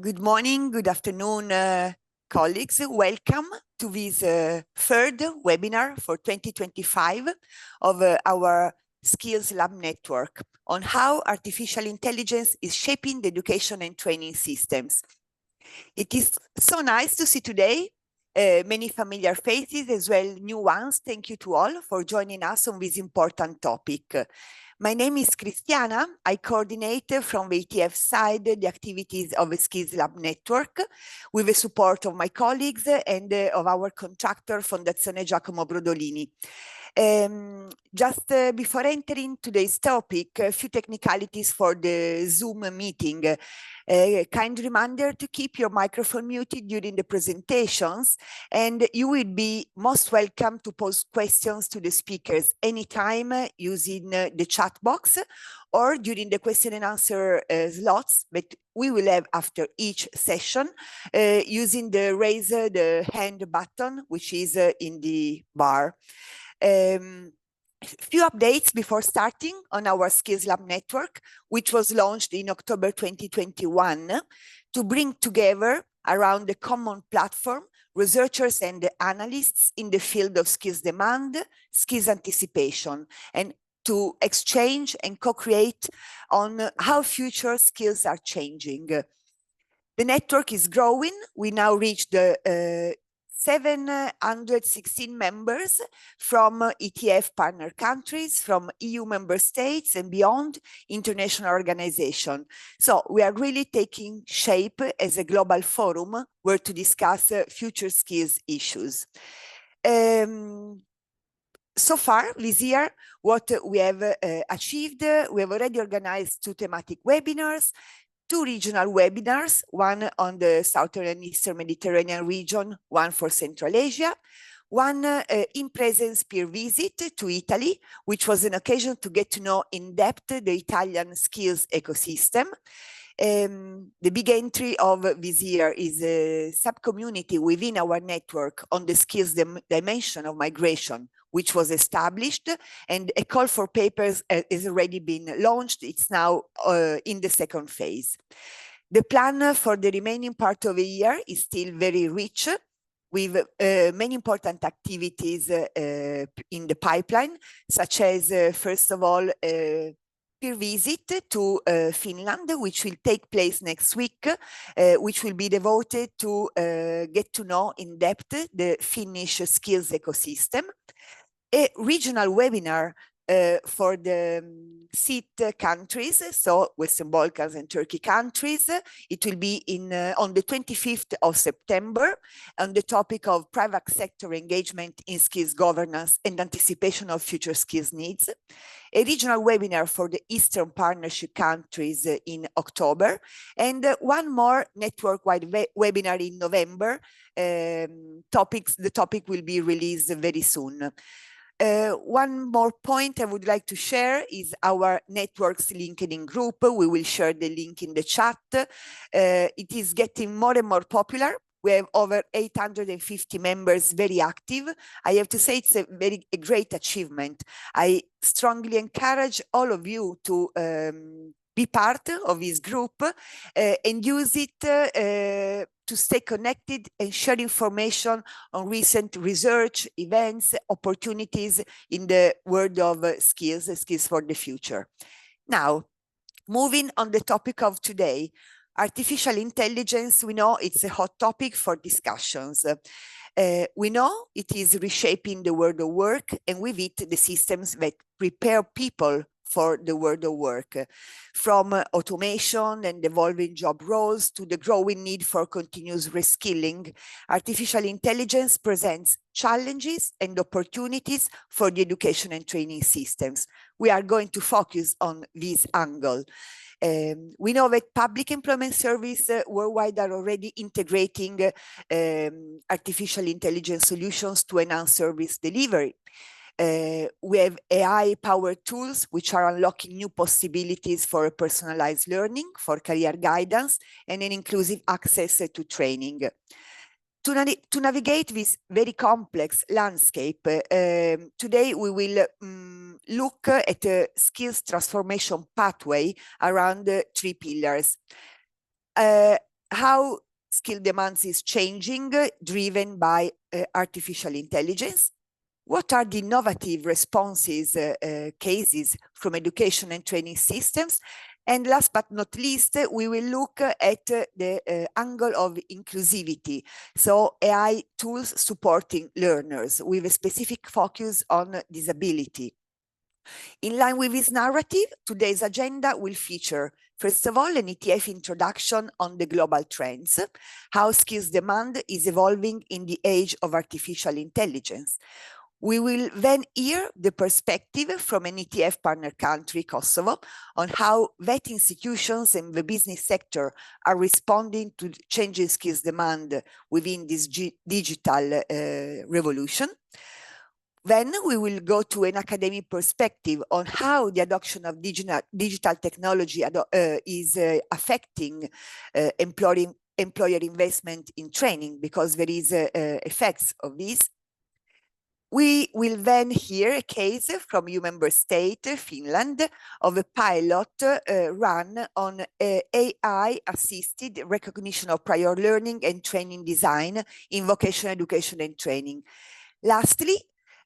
Good morning, good afternoon, colleagues. Welcome to this third webinar for 2025 of our Skills Lab Network on how artificial intelligence is shaping the education and training systems. It is so nice to see today many familiar faces as well new ones. Thank you to all for joining us on this important topic. My name is Cristiana. I coordinate from the ETF side the activities of the Skills Lab Network with the support of my colleagues and of our contractor, Fondazione Giacomo Brodolini. Just before entering today's topic, a few technicalities for the Zoom meeting. A kind reminder to keep your microphone muted during the presentations, and you will be most welcome to pose questions to the speakers anytime using the chat box or during the question and answer slots that we will have after each session using the raise the hand button, which is in the bar. Few updates before starting on our Skills Lab Network, which was launched in October 2021 to bring together around a common platform researchers and analysts in the field of skills demand, skills anticipation, and to exchange and co-create on how future skills are changing. The network is growing. We now reach the 716 members from ETF partner countries, from EU member states and beyond, international organization. So we are really taking shape as a global forum where to discuss future skills issues. So far this year, what we have achieved, we have already organized 2 thematic webinars, 2 regional webinars, one on the Southern and Eastern Mediterranean region, one for Central Asia, one in-presence peer visit to Italy, which was an occasion to get to know in depth the Italian skills ecosystem. The big entry of this year is a sub-community within our network on the skills dimension of migration, which was established, and a call for papers has already been launched. It's now in the second phase. The plan for the remaining part of the year is still very rich, with many important activities in the pipeline, such as, first of all, peer visit to Finland, which will take place next week, which will be devoted to get to know in depth the Finnish skills ecosystem. A regional webinar for the SEAT countries, so Western Balkans and Turkey countries. It will be on the 25th of September on the topic of private sector engagement in skills governance and anticipation of future skills needs. A regional webinar for the Eastern Partnership countries in October, and one more network-wide webinar in November. The topic will be released very soon. One more point I would like to share is our network's LinkedIn group. We will share the link in the chat. It is getting more and more popular. We have over 850 members very active. I have to say it's a great achievement. I strongly encourage all of you to be part of this group and use it to stay connected and share information on recent research, events, opportunities in the world of skills for the future. Now, moving on the topic of today, artificial intelligence, we know it's a hot topic for discussions. We know it is reshaping the world of work, and with it, the systems that prepare people for the world of work, from automation and evolving job roles to the growing need for continuous reskilling. Artificial intelligence presents challenges and opportunities for the education and training systems. We are going to focus on this angle. We know that public employment services worldwide are already integrating artificial intelligence solutions to enhance service delivery. We have AI-powered tools which are unlocking new possibilities for personalized learning, for career guidance, and an inclusive access to training. To navigate this very complex landscape, today we will look at a skills transformation pathway around 3 pillars. how skill demands is changing, driven by artificial intelligence. What are the innovative responses, cases from education and training systems? And last but not least, we will look at the angle of inclusivity. So AI tools supporting learners with a specific focus on disability. In line with this narrative, today's agenda will feature, first of all, an ETF introduction on the global trends, how skills demand is evolving in the age of artificial intelligence. We will then hear the perspective from an ETF partner country, Kosovo, on how VET institutions and the business sector are responding to changing skills demand within this digital revolution. Then we will go to an academic perspective on how the adoption of digital technology is affecting employer investment in training, because there is effects of this. We will then hear a case from EU member state, Finland, of a pilot run on AI-assisted recognition of prior learning and training design in vocational education and training. Lastly,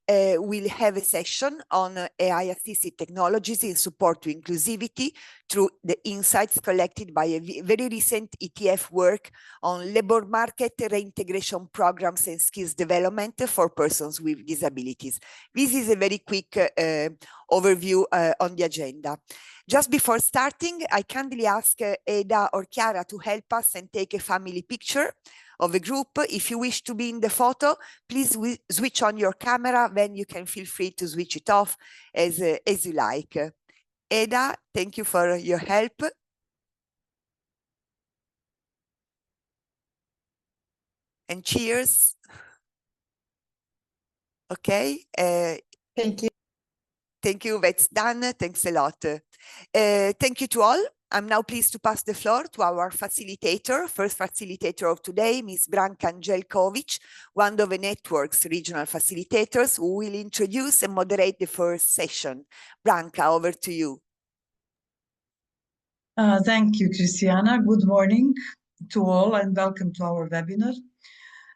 we'll have a session on AI-assisted technologies in support to inclusivity through the insights collected by a very recent ETF work on labor market reintegration programs and skills development for persons with disabilities. This is a very quick overview on the agenda. Just before starting, I kindly ask Eda or Chiara to help us and take a family picture of a group. If you wish to be in the photo, please switch on your camera, then you can feel free to switch it off as you like. Eda, thank you for your help. And cheers. Okay. Thank you. Thank you, that's done. Thanks a lot. Thank you to all. I'm now pleased to pass the floor to our facilitator, first facilitator of today, Ms. Branka Angelkovic, one of the network's regional facilitators, who will introduce and moderate the first session. Branka, over to you. Thank you, Cristiana. Good morning to all and welcome to our webinar.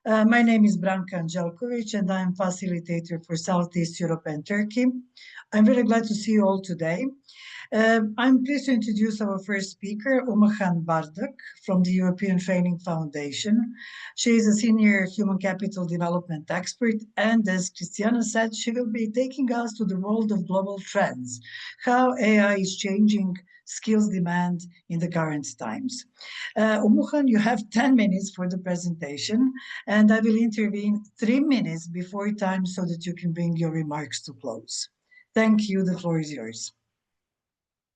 My name is Branka Angelkovic and I'm facilitator for Southeast Europe and Turkey. I'm very glad to see you all today. I'm pleased to introduce our first speaker, Umaghan Barduk from the European Training Foundation. She is a senior human capital development expert, and as Cristiana said, she will be taking us to the world of global trends, how AI is changing skills demand in the current times. Umaghan, you have 10 minutes for the presentation, and I will intervene 3 minutes before time so that you can bring your remarks to close. Thank you. The floor is yours.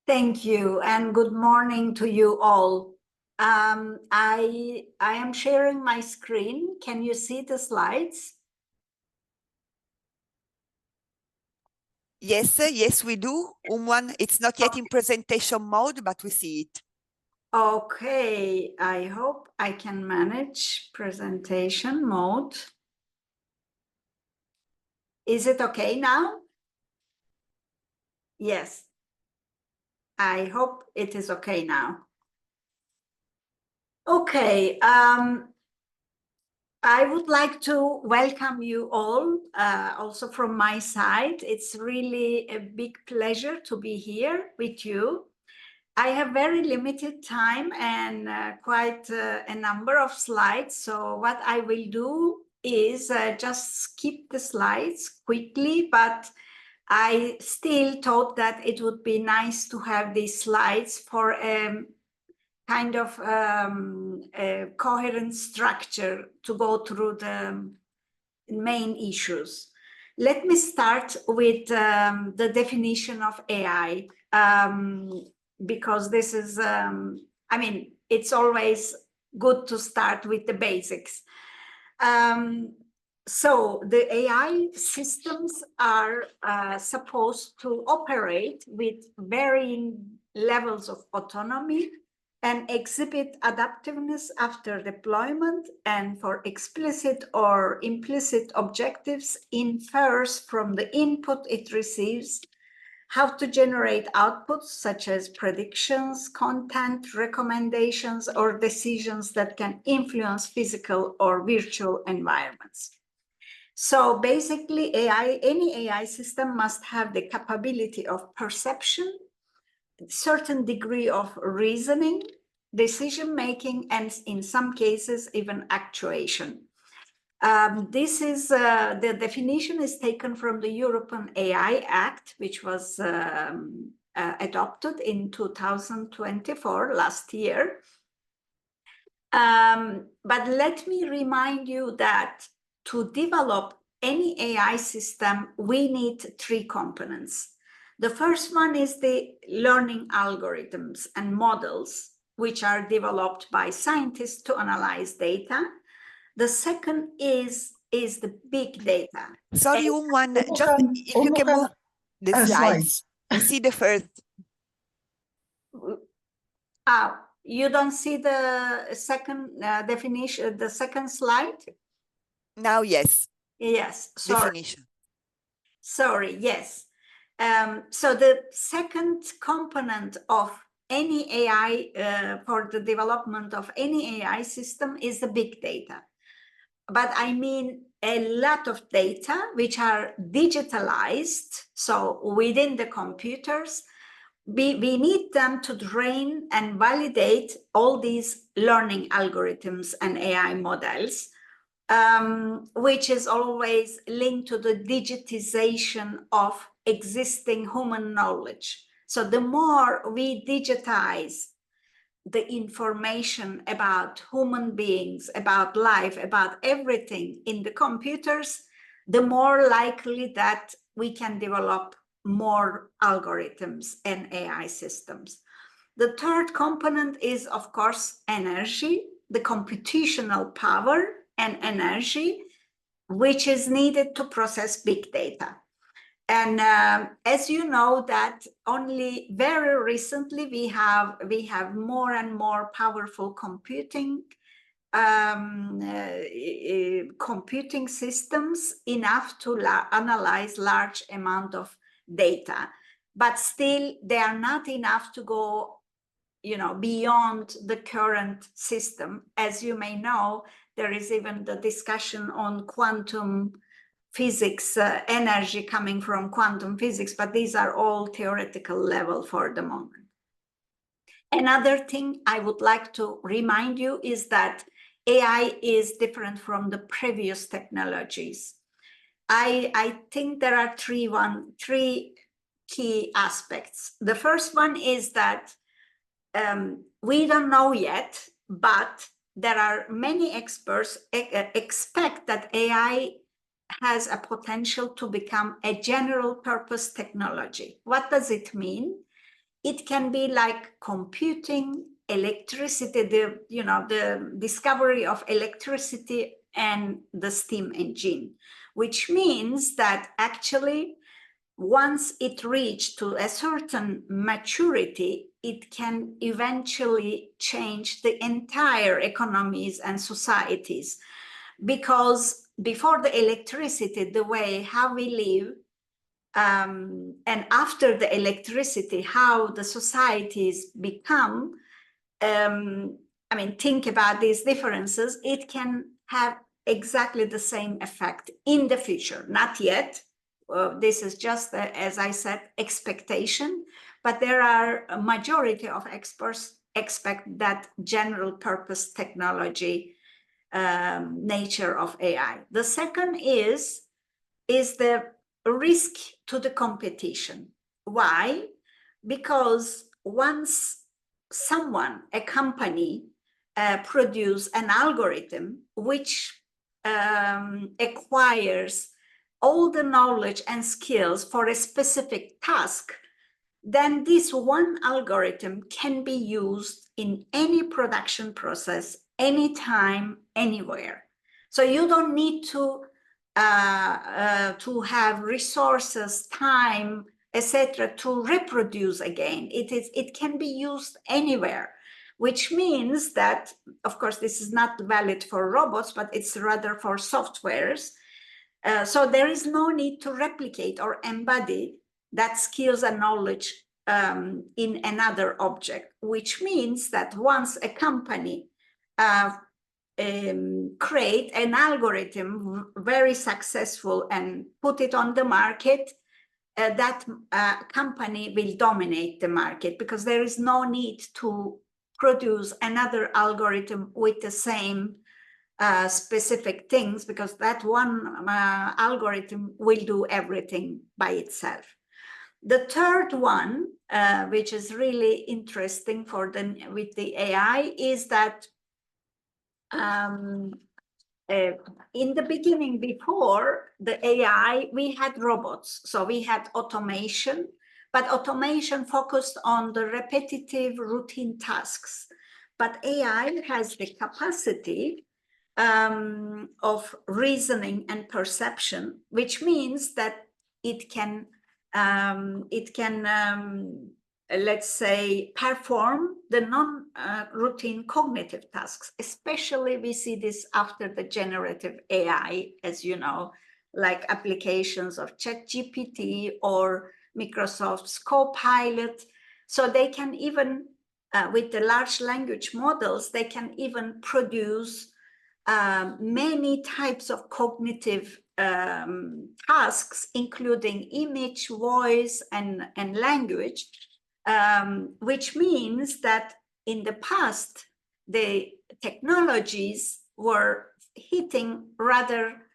Thank you, and good morning to you all. I am sharing my screen. Can you see the slides? Yes, yes, we do. It's not yet in presentation mode, but we see it. Okay, I hope I can manage presentation mode. Is it okay now? Yes. I hope it is okay now. Okay, I would like to welcome you all, also from my side. It's really a big pleasure to be here with you. I have very limited time and quite a number of slides. So what I will do is just skip the slides quickly, but I still thought that it would be nice to have these slides for kind of a coherent structure to go through the main issues. Let me start with the definition of AI, because this is, I mean, it's always good to start with the basics. So the AI systems are supposed to operate with varying levels of autonomy and exhibit adaptiveness after deployment, and for explicit or implicit objectives infers from the input it receives how to generate outputs such as predictions, content, recommendations, or decisions that can influence physical or virtual environments. So basically, any AI system must have the capability of perception, certain degree of reasoning, decision-making, and in some cases, even actuation. This is the definition is taken from the European AI Act, which was adopted in 2024, last year. But let me remind you that to develop any AI system, we need 3 components. The first one is the learning algorithms and models, which are developed by scientists to analyze data. The second is the big data. Sorry, just if you can move the slides. I see the first. You don't see the second definition, the second slide? Now, yes. Yes, sorry. Definition. Sorry, yes. So the second component of any AI, for the development of any AI system, is the big data. But I mean a lot of data which are digitalized, so within the computers. We need them to train and validate all these learning algorithms and AI models, which is always linked to the digitization of existing human knowledge. So the more we digitize the information about human beings, about life, about everything in the computers, the more likely that we can develop more algorithms and AI systems. The third component is, of course, energy, the computational power and energy, which is needed to process big data. And as you know, that only very recently we have more and more powerful computing systems enough to analyze large amount of data, but still they are not enough to go, beyond the current system. As you may know, there is even the discussion on quantum physics, energy coming from quantum physics, but these are all theoretical level for the moment. Another thing I would like to remind you is that AI is different from the previous technologies. I think there are three key aspects. The first one is that we don't know yet, but there are many experts expect that AI has a potential to become a general purpose technology. What does it mean? It can be like computing, electricity, the discovery of electricity and the steam engine, which means that actually once it reached to a certain maturity, it can eventually change the entire economies and societies. Because before the electricity, the way how we live, and after the electricity, how the societies become, think about these differences, it can have exactly the same effect in the future. Not yet. This is just, as I said, expectation, but there are a majority of experts expect that general purpose technology nature of AI. The second is the risk to the competition. Why? Because once a company produce an algorithm which acquires all the knowledge and skills for a specific task, then this one algorithm can be used in any production process, anytime, anywhere. So you don't need to have resources, time, etc., to reproduce again. It can be used anywhere, which means that, of course, this is not valid for robots, but it's rather for softwares. So there is no need to replicate or embody that skills and knowledge in another object, which means that once a company create an algorithm very successful and put it on the market, that company will dominate the market, because there is no need to produce another algorithm with the same specific things, because that one algorithm will do everything by itself. The third one, which is really interesting with the AI, is that in the beginning, before the AI, we had robots. So we had automation, but automation focused on the repetitive routine tasks. But AI has the capacity of reasoning and perception, which means that it can let's say, perform the non-routine cognitive tasks. Especially we see this after the generative AI, as you know, like applications of ChatGPT or Microsoft's Copilot. So they can even, with the large language models, they can even produce many types of cognitive tasks, including image, voice, and language. Which means that in the past, the technologies were hitting rather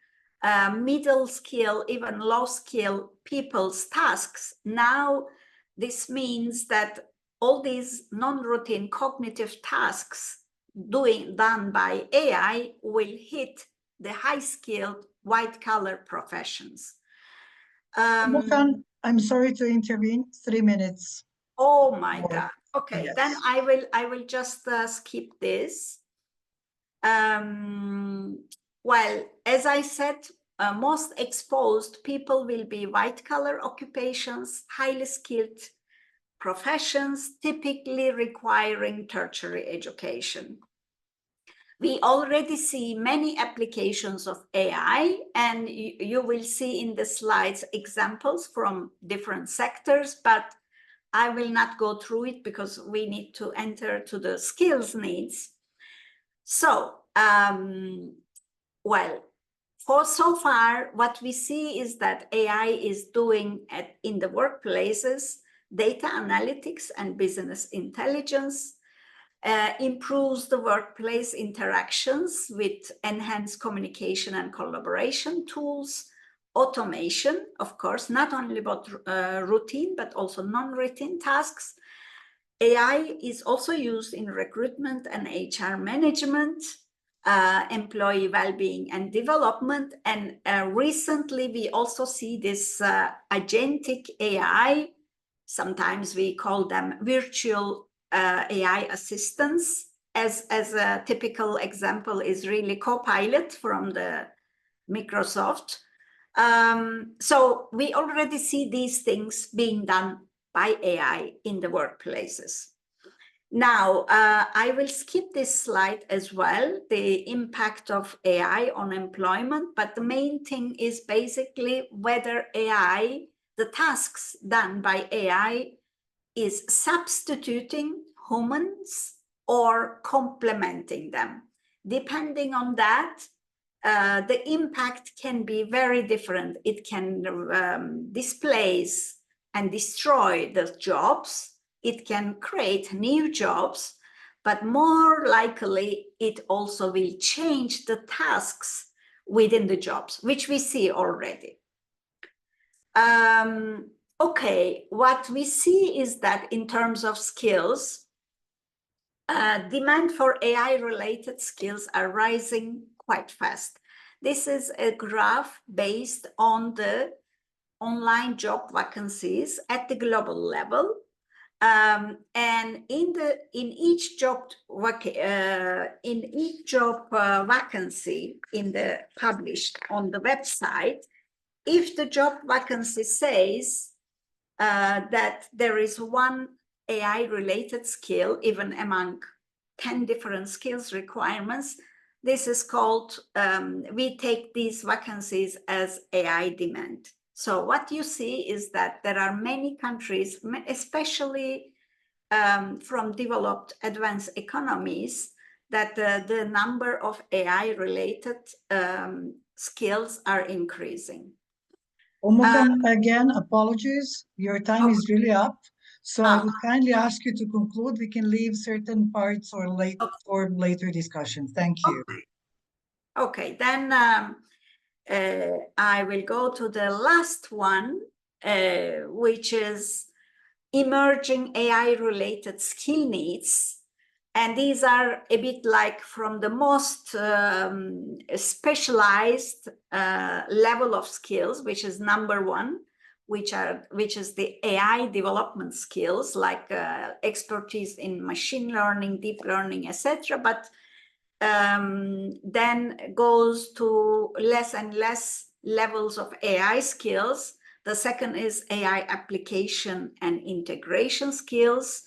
middle skill, even low skill people's tasks. Now, this means that all these non-routine cognitive tasks done by AI will hit the high-skilled white-collar professions. I'm sorry to intervene. 3 minutes. Oh my God. Okay, yes. Then I will just skip this. Well, as I said, most exposed people will be white-collar occupations, highly skilled professions, typically requiring tertiary education. We already see many applications of AI, and you will see in the slides examples from different sectors, but I will not go through it because we need to enter to the skills needs. So, well, for so far, what we see is that AI is doing in the workplaces, data analytics and business intelligence, improves the workplace interactions with enhanced communication and collaboration tools, automation, of course, not only about routine, but also non-routine tasks. AI is also used in recruitment and HR management, employee well-being and development. And recently, we also see this agentic AI. Sometimes we call them virtual AI assistants. As a typical example is really Copilot from the Microsoft. So we already see these things being done by AI in the workplaces. Now, I will skip this slide as well, the impact of AI on employment, but the main thing is basically whether AI, the tasks done by AI, is substituting humans or complementing them. Depending on that, the impact can be very different. It can displace and destroy the jobs. It can create new jobs, but more likely, it also will change the tasks within the jobs, which we see already. Okay, what we see is that in terms of skills, demand for AI-related skills are rising quite fast. This is a graph based on the online job vacancies at the global level. And in each job vacancy published on the website, if the job vacancy says that there is one AI-related skill, even among 10 different skills requirements, this is called, we take these vacancies as AI demand. So what you see is that there are many countries, especially from developed advanced economies, that the number of AI-related skills are increasing. Umukan, again, apologies. Your time is really up. So I would kindly ask you to conclude. We can leave certain parts or later discussion. Thank you. Okay, then I will go to the last one, which is emerging AI-related skill needs. And these are a bit like from the most specialized level of skills, which is number one, which is the AI development skills, like expertise in machine learning, deep learning, etc. But then goes to less and less levels of AI skills. The second is AI application and integration skills.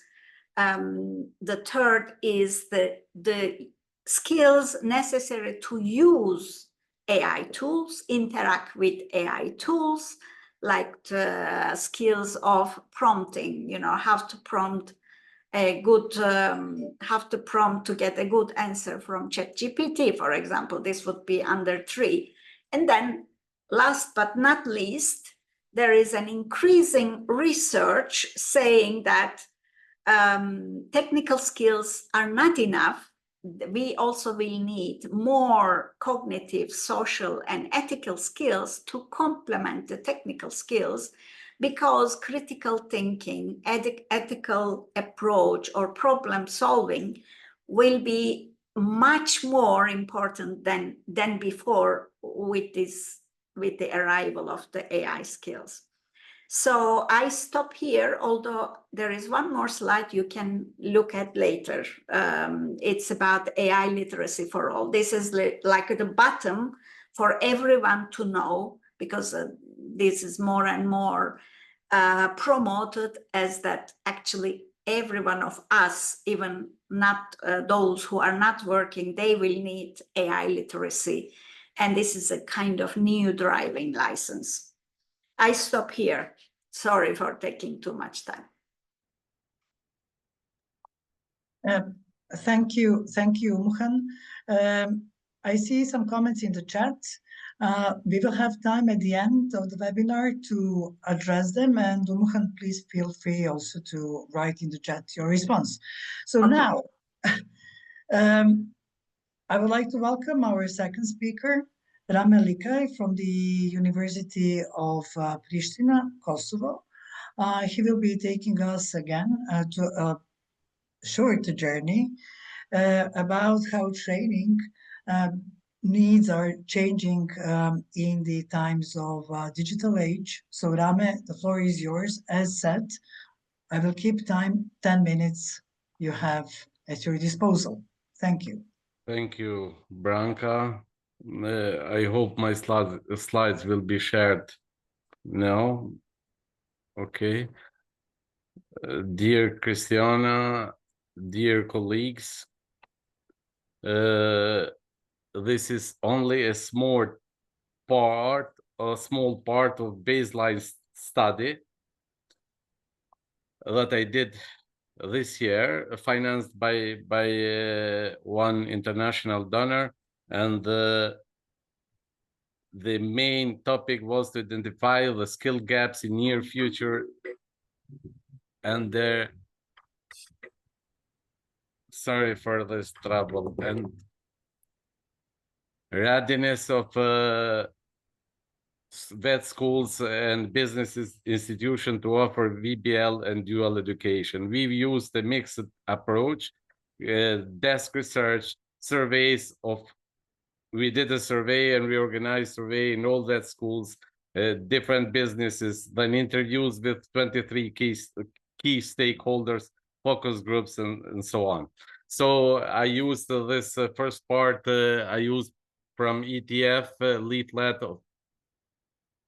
The third is the skills necessary to use AI tools, interact with AI tools, like the skills of prompting, you know, how to prompt a good, have to prompt to get a good answer from ChatGPT, for example. This would be under 3. And then last but not least, there is an increasing research saying that technical skills are not enough. We also will need more cognitive, social, and ethical skills to complement the technical skills, because critical thinking, ethical approach, or problem solving will be much more important than before with the arrival of the AI skills. So I stop here, although there is one more slide you can look at later. It's about AI literacy for all. This is like the bottom for everyone to know, because this is more and more promoted as that actually every one of us, even not those who are not working, they will need AI literacy. And this is a kind of new driving license. I stop here. Sorry for taking too much time. Thank you, Umukan. I see some comments in the chat. We will have time at the end of the webinar to address them, and Umukan, please feel free also to write in the chat your response. So okay. Now, I would like to welcome our second speaker, Rame Likaj from the University of Pristina, Kosovo. He will be taking us again to a short journey about how training needs are changing in the times of digital age. So Rame, the floor is yours. As said, I will keep time 10 minutes you have at your disposal. Thank you. Thank you, Branka. I hope my slides will be shared now. Okay. Dear Christiana, dear colleagues, this is only a small part of baseline study that I did this year, financed by one international donor, and the main topic was to identify the skill gaps in near future and their, sorry for this trouble, and readiness of vet schools and businesses institution to offer VBL and dual education. We've used a mixed approach, desk research, surveys of, we did a survey and we organized survey in all vet schools, different businesses, then interviews with 23 key stakeholders, focus groups, and so on. So I used this first part, I used from ETF, leaflet of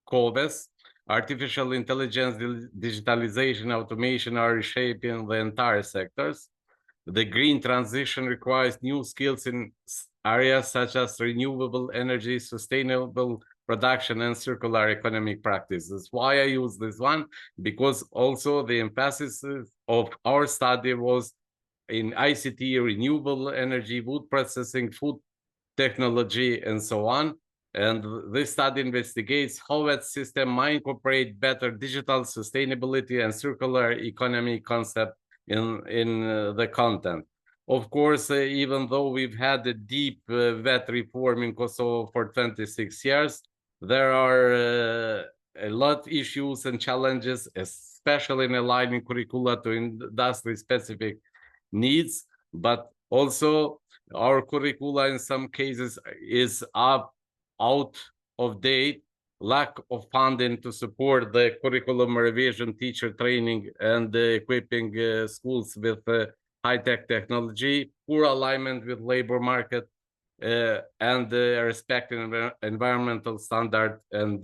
COVES. Artificial intelligence, digitalization, automation are reshaping the entire sectors. The green transition requires new skills in areas such as renewable energy, sustainable production and circular economic practices. Why I use this one? Because also the emphasis of our study was in ICT, renewable energy, wood processing, food technology, and so on. And this study investigates how that system might incorporate better digital sustainability and circular economy concept in the content. Of course, even though we've had a deep VET reform in Kosovo for 26 years, there are a lot of issues and challenges, especially in aligning curricula to industry-specific needs, but also our curricula in some cases is out of date, lack of funding to support the curriculum revision, teacher training, and equipping schools with high-tech technology, poor alignment with labor market, and respecting environmental standard, and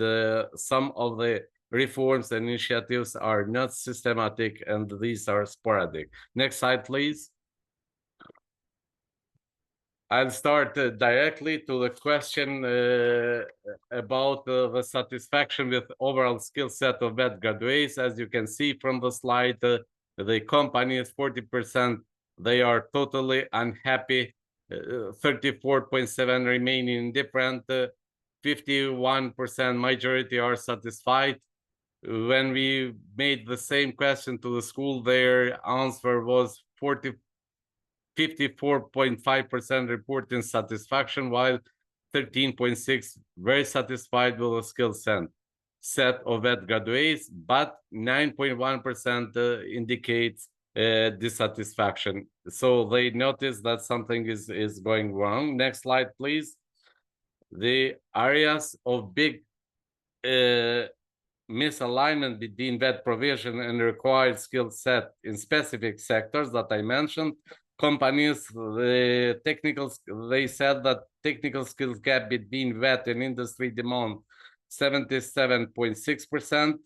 some of the reforms and initiatives are not systematic, and these are sporadic. Next slide, please. I'll start directly to the question about the satisfaction with overall skill set of VET graduates. As you can see from the slide, the companies, 40%, they are totally unhappy, 34.7% remain indifferent, 51% majority are satisfied. When we made the same question to the school, their answer was 54.5% reporting satisfaction, while 13.6% very satisfied with the skill set of VET graduates, but 9.1% indicates dissatisfaction. So they notice that something is going wrong. Next slide, please. The areas of big misalignment between VET provision and required skill set in specific sectors that I mentioned. Companies, they said that technical skills gap between VET and industry demand, 77.6%,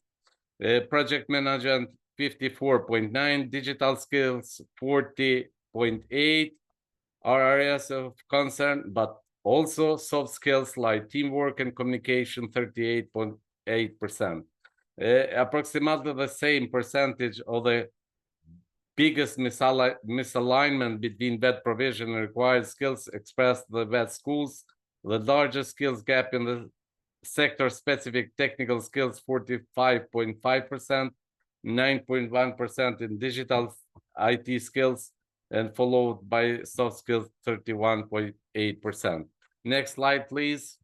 project management, 54.9%, digital skills, 40.8% are areas of concern, but also soft skills like teamwork and communication, 38.8%. Approximately the same percentage of the biggest misalignment between VET provision and required skills expressed the VET schools. The largest skills gap in the sector-specific technical skills, 45.5%, 9.1% in digital IT skills, and followed by soft skills, 31.8%. Next slide, please.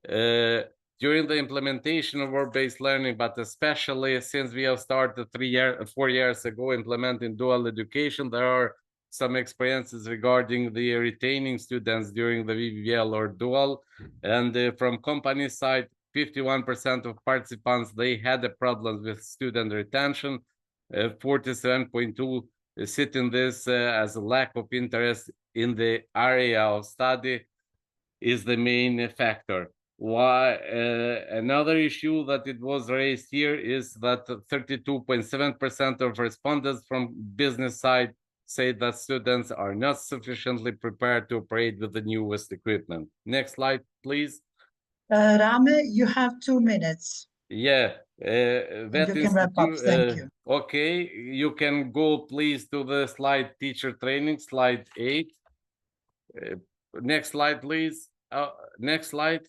During the implementation of work-based learning, but especially since we have started 4 years ago implementing dual education, there are some experiences regarding the retaining students during the VBL or dual. And from company side, 51% of participants, they had a problem with student retention. 47.2% sit in this as a lack of interest in the area of study is the main factor. Why another issue that it was raised here is that 32.7% of respondents from business side say that students are not sufficiently prepared to operate with the newest equipment. Next slide, please. Rame, you have 2 minutes. Yeah, that you can wrap up. Thank you. Okay, you can go please to the slide teacher training, slide 8. Next slide, please. Next slide.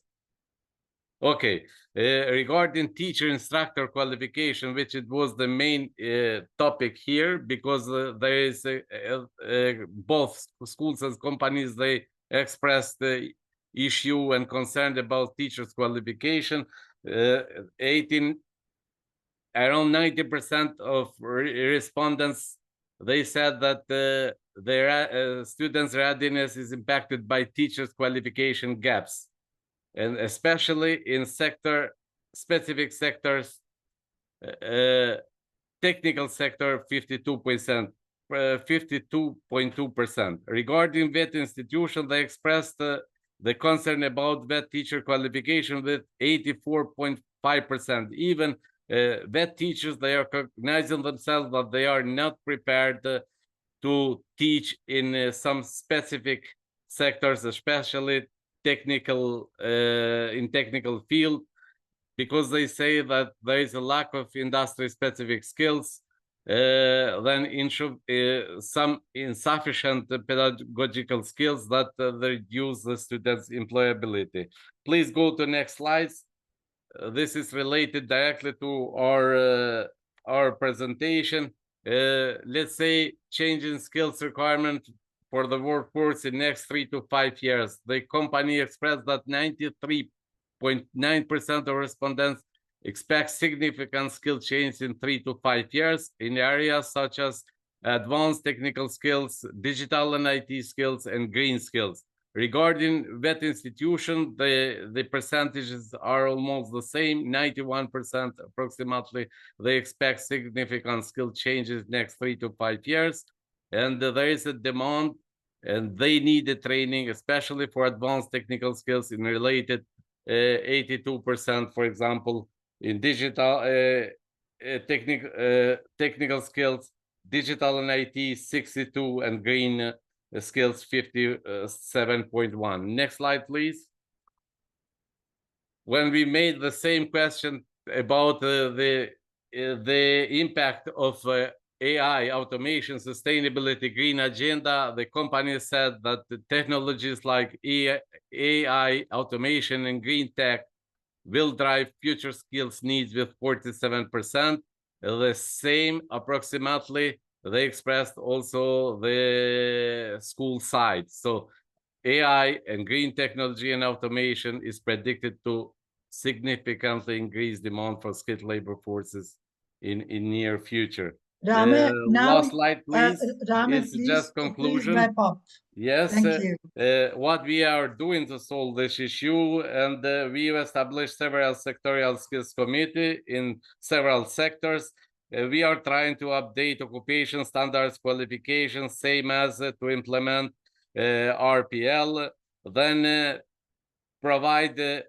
Okay, regarding teacher instructor qualification, which it was the main topic here, because there is both schools and companies, they expressed the issue and concern about teachers qualification. Around 90% of respondents, they said that their students' readiness is impacted by teachers' qualification gaps, and especially in specific sectors, technical sector, 52.2%. Regarding VET institution, they expressed the concern about VET teacher qualification with 84.5%. Even VET teachers, they are recognizing themselves that they are not prepared to teach in some specific sectors, especially technical field, because they say that there is a lack of industry-specific skills, then some insufficient pedagogical skills that reduce the students' employability. Please go to next slides. This is related directly to our presentation. Let's say changing skills requirement for the workforce in next 3 to 5 years. The company expressed that 93.9% of respondents expect significant skill change in 3 to 5 years in areas such as advanced technical skills, digital and IT skills, and green skills. Regarding vet institution, the percentages are almost the same, 91% approximately. They expect significant skill changes next 3 to 5 years. And there is a demand, and they need the training, especially for advanced technical skills in related 82%, for example, in digital technical skills, digital and IT 62, and green skills 57.1. Next slide, please. When we made the same question about the impact of AI, automation, sustainability, green agenda, the company said that the technologies like AI, automation, and green tech will drive future skills needs with 47%. The same approximately they expressed also the school side. So AI and green technology and automation is predicted to significantly increase demand for skilled labor forces in near future. Rame, now, last slide, please. Rame, It's please, just conclusion. please wrap up. Yes. Thank you. What we are doing to solve this issue, and we established several sectorial skills committee in several sectors. We are trying to update occupation standards, qualifications, same as to implement RPL, then provide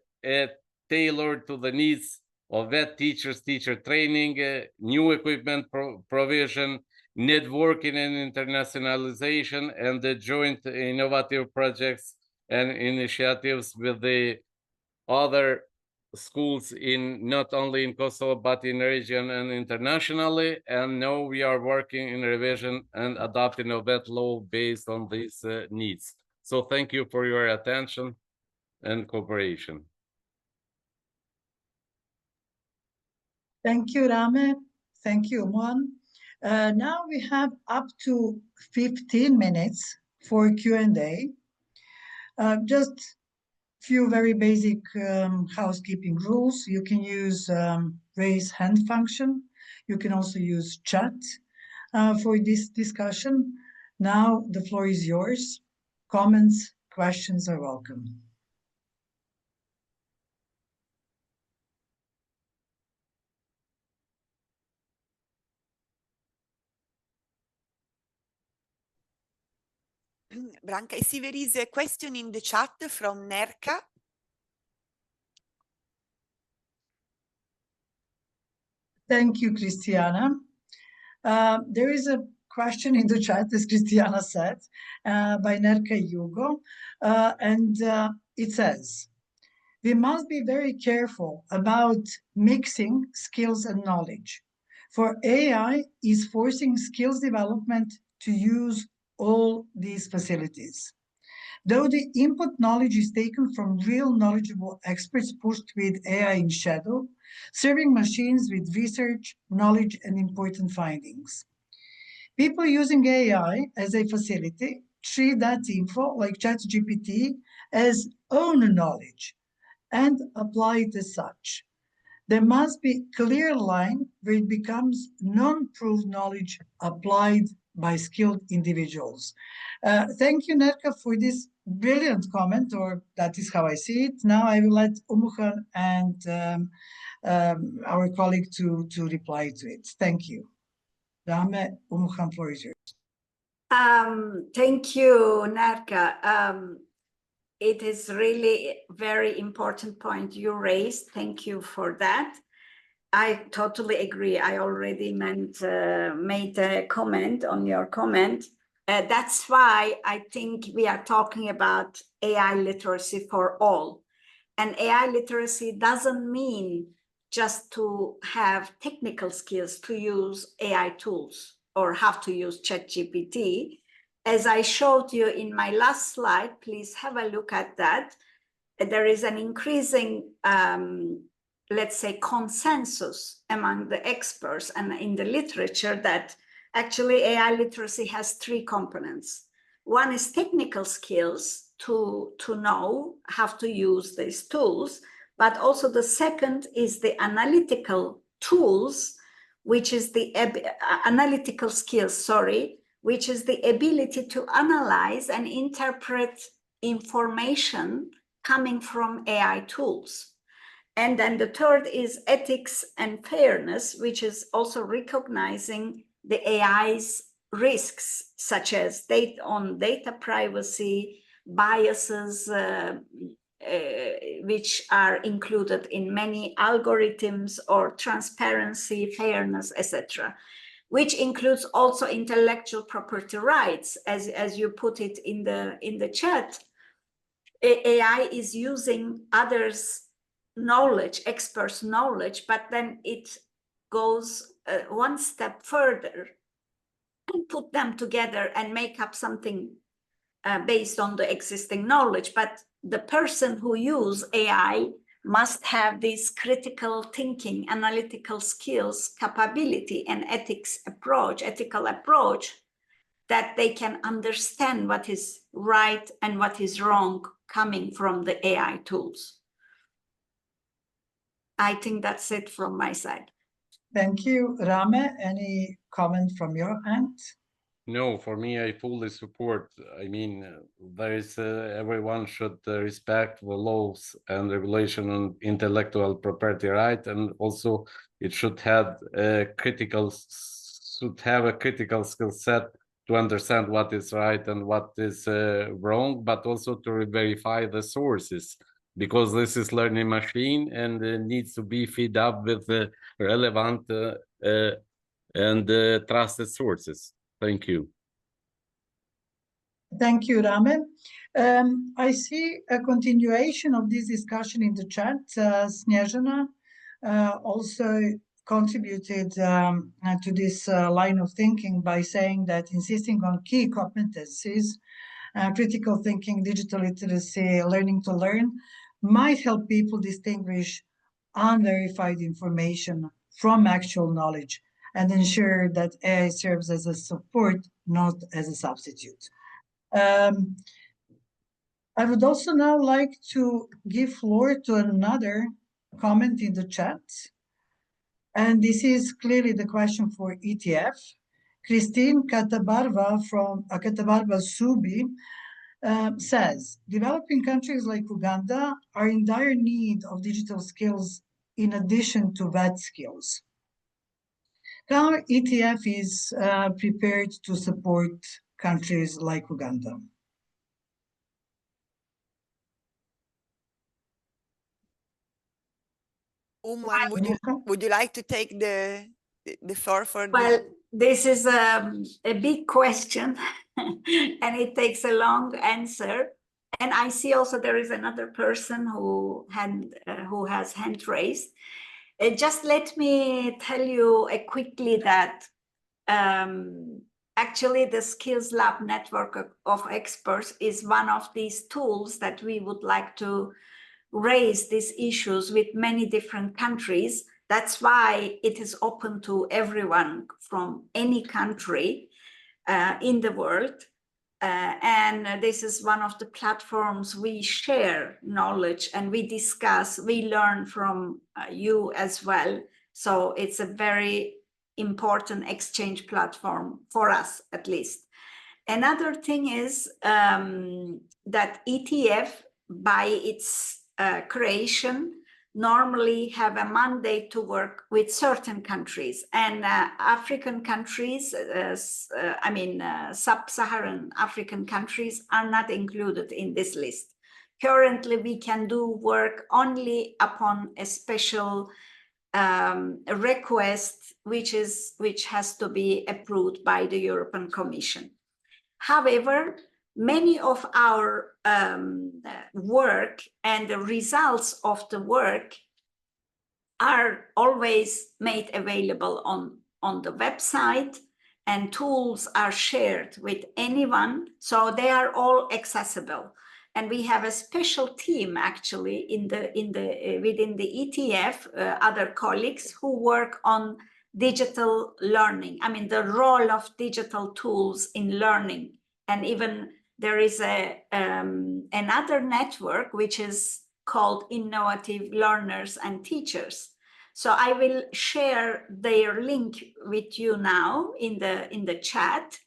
tailored to the needs of vet teachers, teacher training, new equipment provision, networking and internationalization, and the joint innovative projects and initiatives with the other schools in not only in Kosovo, but in the region and internationally. And now we are working in revision and adopting a vet law based on these needs. So thank you for your attention and cooperation. Thank you, Rame. Thank you, Umuhan. Now we have up to 15 minutes for Q&A. Just few very basic housekeeping rules. You can use raise hand function. You can also use chat for this discussion. Now the floor is yours. Comments, questions are welcome. Branka, I see there is a question in the chat from Nerka. Thank you, Christiana. There is a question in the chat, as Christiana said, by Nerka Yugo, and it says, we must be very careful about mixing skills and knowledge, for AI is forcing skills development to use all these facilities. Though the input knowledge is taken from real knowledgeable experts pushed with AI in shadow, serving machines with research, knowledge, and important findings. People using AI as a facility treat that info, like ChatGPT, as own knowledge and apply it as such. There must be a clear line where it becomes non-proved knowledge applied by skilled individuals. Thank you, Nerka, for this brilliant comment, or that is how I see it. Now I will let Umuhan and our colleague to reply to it. Thank you. Rame, Umuhan, floor is yours. Thank you, Nerka. It is really a very important point you raised. Thank you for that. I totally agree. I already made a comment on your comment. That's why I think we are talking about AI literacy for all. And AI literacy doesn't mean just to have technical skills to use AI tools or how to use ChatGPT. As I showed you in my last slide, please have a look at that. There is an increasing, let's say, consensus among the experts and in the literature that actually AI literacy has three components. One is technical skills to know how to use these tools, but also the second is the analytical tools, which is the analytical skills, sorry, which is the ability to analyze and interpret information coming from AI tools. And then the third is ethics and fairness, which is also recognizing the AI's risks, such as data privacy, biases, which are included in many algorithms, or transparency, fairness, etc., which includes also intellectual property rights, as you put it in the chat. AI is using others' knowledge, experts' knowledge, but then it goes one step further and put them together and make up something based on the existing knowledge. But the person who uses AI must have this critical thinking, analytical skills, capability, and ethical approach, that they can understand what is right and what is wrong coming from the AI tools. I think that's it from my side. Thank you. Rame, any comment from your end? No, for me, I fully support. I mean, there is everyone should respect the laws and regulation on intellectual property right, and also it should have a critical skill set to understand what is right and what is wrong, but also to verify the sources, because this is learning machine and needs to be fed up with relevant and trusted sources. Thank you. Thank you, Rame. I see a continuation of this discussion in the chat. Snezhana also contributed to this line of thinking by saying that insisting on key competencies, critical thinking, digital literacy, learning to learn, might help people distinguish unverified information from actual knowledge and ensure that AI serves as a support, not as a substitute. I would also now like to give floor to another comment in the chat. And this is clearly the question for ETF. Christine Katabarva from Katabarva Subi says, developing countries like Uganda are in dire need of digital skills in addition to VET skills. How ETF is prepared to support countries like Uganda? Would you like to take the floor for this? Well, this is a big question and it takes a long answer. And I see also there is another person who has hand raised. Just let me tell you quickly that actually the Skills Lab network of experts is one of these tools that we would like to raise these issues with many different countries. That's why it is open to everyone from any country in the world. And this is one of the platforms we share knowledge and we discuss, we learn from you as well. So it's a very important exchange platform for us, at least. Another thing is that ETF, by its creation, normally have a mandate to work with certain countries, and African countries, sub-Saharan African countries are not included in this list. Currently, we can do work only upon a special request, which has to be approved by the European Commission. However, many of our work and the results of the work are always made available on the website, and tools are shared with anyone, so they are all accessible. And we have a special team actually within the ETF, other colleagues who work on digital learning. I mean, the role of digital tools in learning. And even there is another network which is called Innovative Learners and Teachers. So I will share their link with you now in the chat,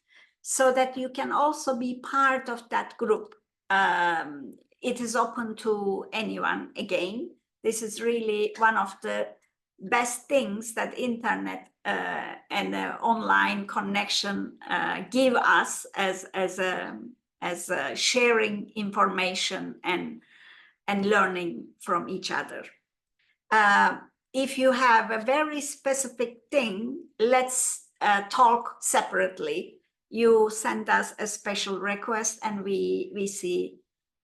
so that you can also be part of that group. It is open to anyone. Again, this is really one of the best things that internet and online connection give us as sharing information and learning from each other. If you have a very specific thing, let's talk separately. You send us a special request and we see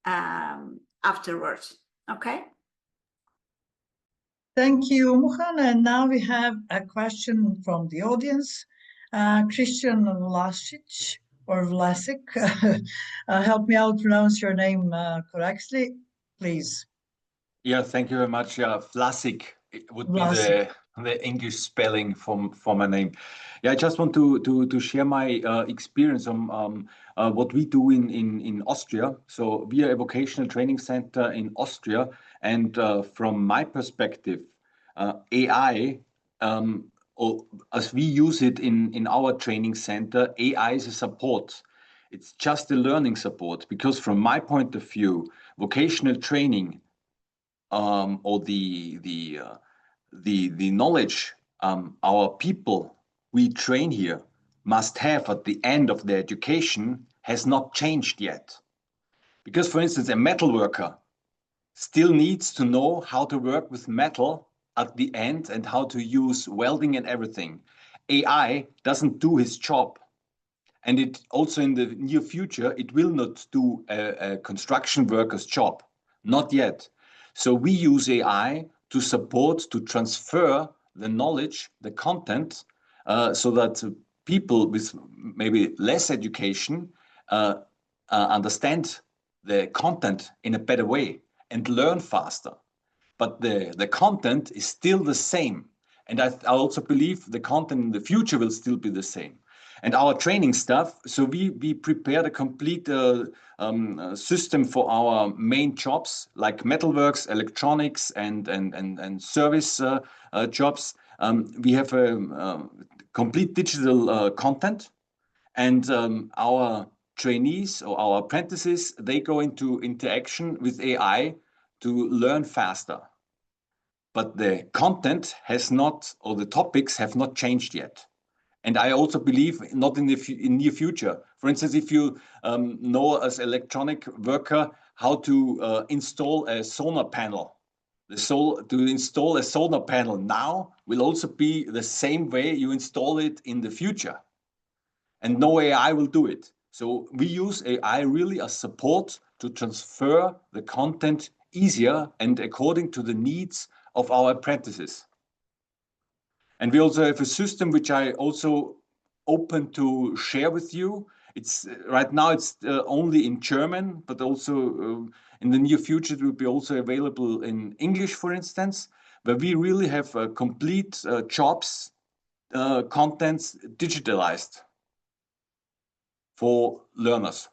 afterwards, okay? Thank you, Muhan. And now we have a question from the audience. Christian Vlasic, or Vlasic, help me out pronounce your name correctly, please. Yeah, thank you very much. Yeah, Vlasic would Vlasic. be the English spelling for my name. Yeah, I just want to share my experience on what we do in Austria. So we are a vocational training center in Austria, and from my perspective, AI, or as we use it in our training center, AI is a support. It's just a learning support, because from my point of view, vocational training or the knowledge our people we train here must have at the end of their education has not changed yet. Because, for instance, a metal worker still needs to know how to work with metal at the end and how to use welding and everything. AI doesn't do his job. And it also in the near future, it will not do a construction worker's job. Not yet. So we use AI to support, to transfer the knowledge, the content, so that people with maybe less education understand the content in a better way and learn faster. But the content is still the same. And I also believe the content in the future will still be the same. And our training stuff, so we prepared a complete system for our main jobs, like metalworks, electronics, and service jobs. We have a complete digital content, and our trainees or our apprentices, they go into interaction with AI to learn faster. But the content has not, or the topics have not changed yet. And I also believe not in the near future. For instance, if you know as electronic worker how to install a solar panel, to install a solar panel now will also be the same way you install it in the future. And no AI will do it. So we use AI really as support to transfer the content easier and according to the needs of our apprentices. And we also have a system which I also open to share with you. It's right now it's only in German, but also in the near future it will be also available in English, for instance, where we really have complete jobs, contents digitalized for learners.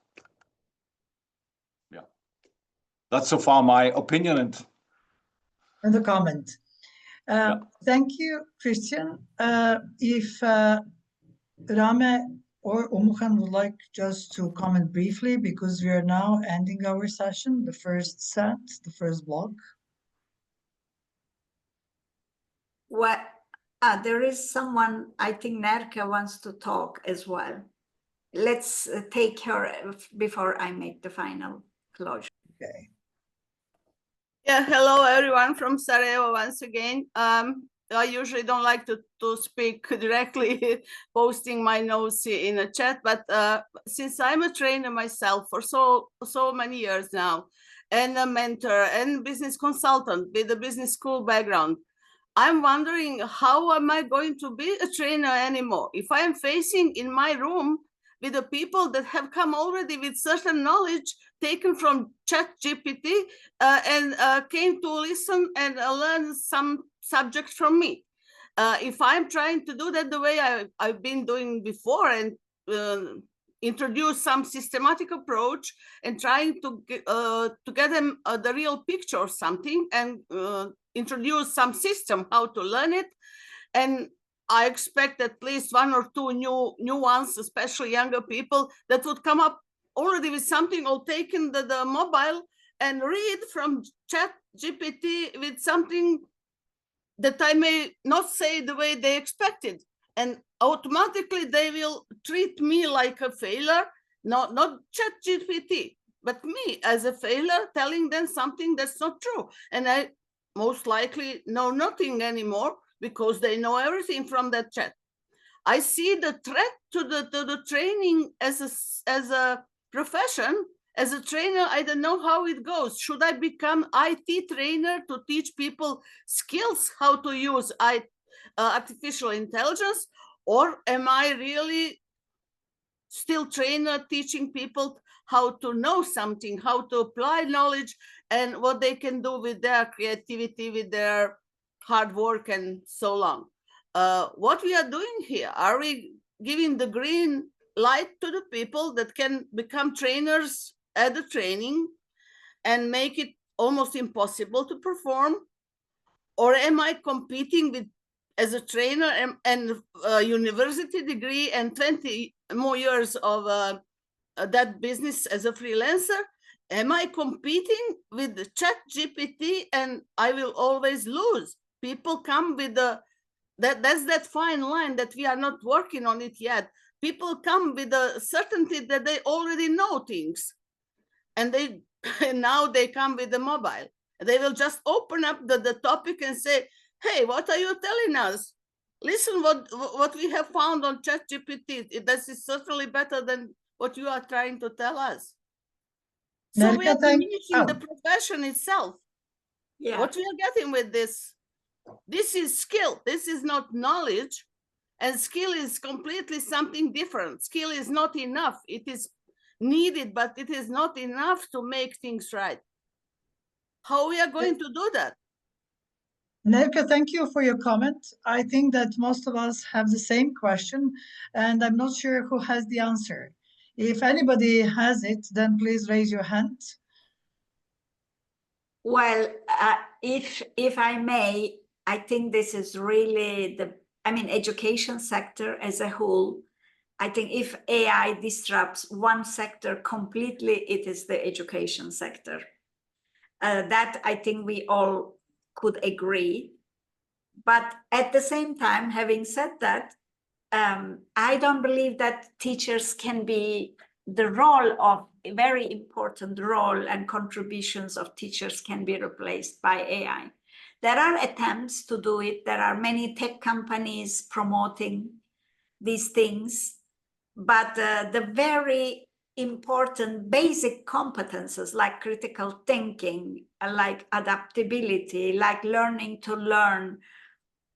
Yeah, that's so far my opinion And the comment. Yeah. Thank you, Christian. If Rame or Umuhan would like just to comment briefly, because we are now ending our session, the first set, the first block. What? There is someone, I think Nerka wants to talk as well. Let's take her before I make the final closure. Okay. Yeah, hello everyone from Sarajevo once again. I usually don't like to speak directly, posting my notes in a chat, but since I'm a trainer myself for so many years now, and a mentor and business consultant with a business school background, I'm wondering, how am I going to be a trainer anymore if I am facing in my room with the people that have come already with certain knowledge taken from ChatGPT and came to listen and learn some subject from me. If I'm trying to do that the way I've been doing before and introduce some systematic approach and trying to get them the real picture or something, and introduce some system how to learn it, and I expect at least one or two new ones, especially younger people, that would come up already with something or taken the mobile and read from ChatGPT with something that I may not say the way they expected. And automatically they will treat me like a failure, not ChatGPT, but me as a failure, telling them something that's not true. And I most likely know nothing anymore because they know everything from that chat. I see the threat to the training as a profession. As a trainer, I don't know how it goes. Should I become IT trainer to teach people skills how to use artificial intelligence, or am I really still trainer teaching people how to know something, how to apply knowledge, and what they can do with their creativity, with their hard work, and so on? What we are doing here, are we giving the green light to the people that can become trainers at the training and make it almost impossible to perform? Or am I competing with, as a trainer and a university degree and 20 more years of that business as a freelancer? Am I competing with the ChatGPT and I will always lose? People come with that's that fine line that we are not working on it yet. People come with the certainty that they already know things, and now they come with the mobile. They will just open up the topic and say, hey, what are you telling us? Listen what we have found on ChatGPT. This is certainly better than what you are trying to tell us. So we are diminishing the profession itself. Yeah. What we are getting with this is skill. This is not knowledge. And skill is completely something different. Skill is not enough. It is needed, but it is not enough to make things right. How we are going to do that? Nelke, thank you for your comment. I think that most of us have the same question, and I'm not sure who has the answer. If anybody has it, then please raise your hand. Well, if I may, I think this is really education sector as a whole. I think if AI disrupts one sector completely, it is the education sector. That I think we all could agree. But at the same time, having said that, I don't believe that teachers can be the role of a very important role, and contributions of teachers can be replaced by AI. There are attempts to do it. There are many tech companies promoting these things, but the very important basic competences like critical thinking, like adaptability, like learning to learn,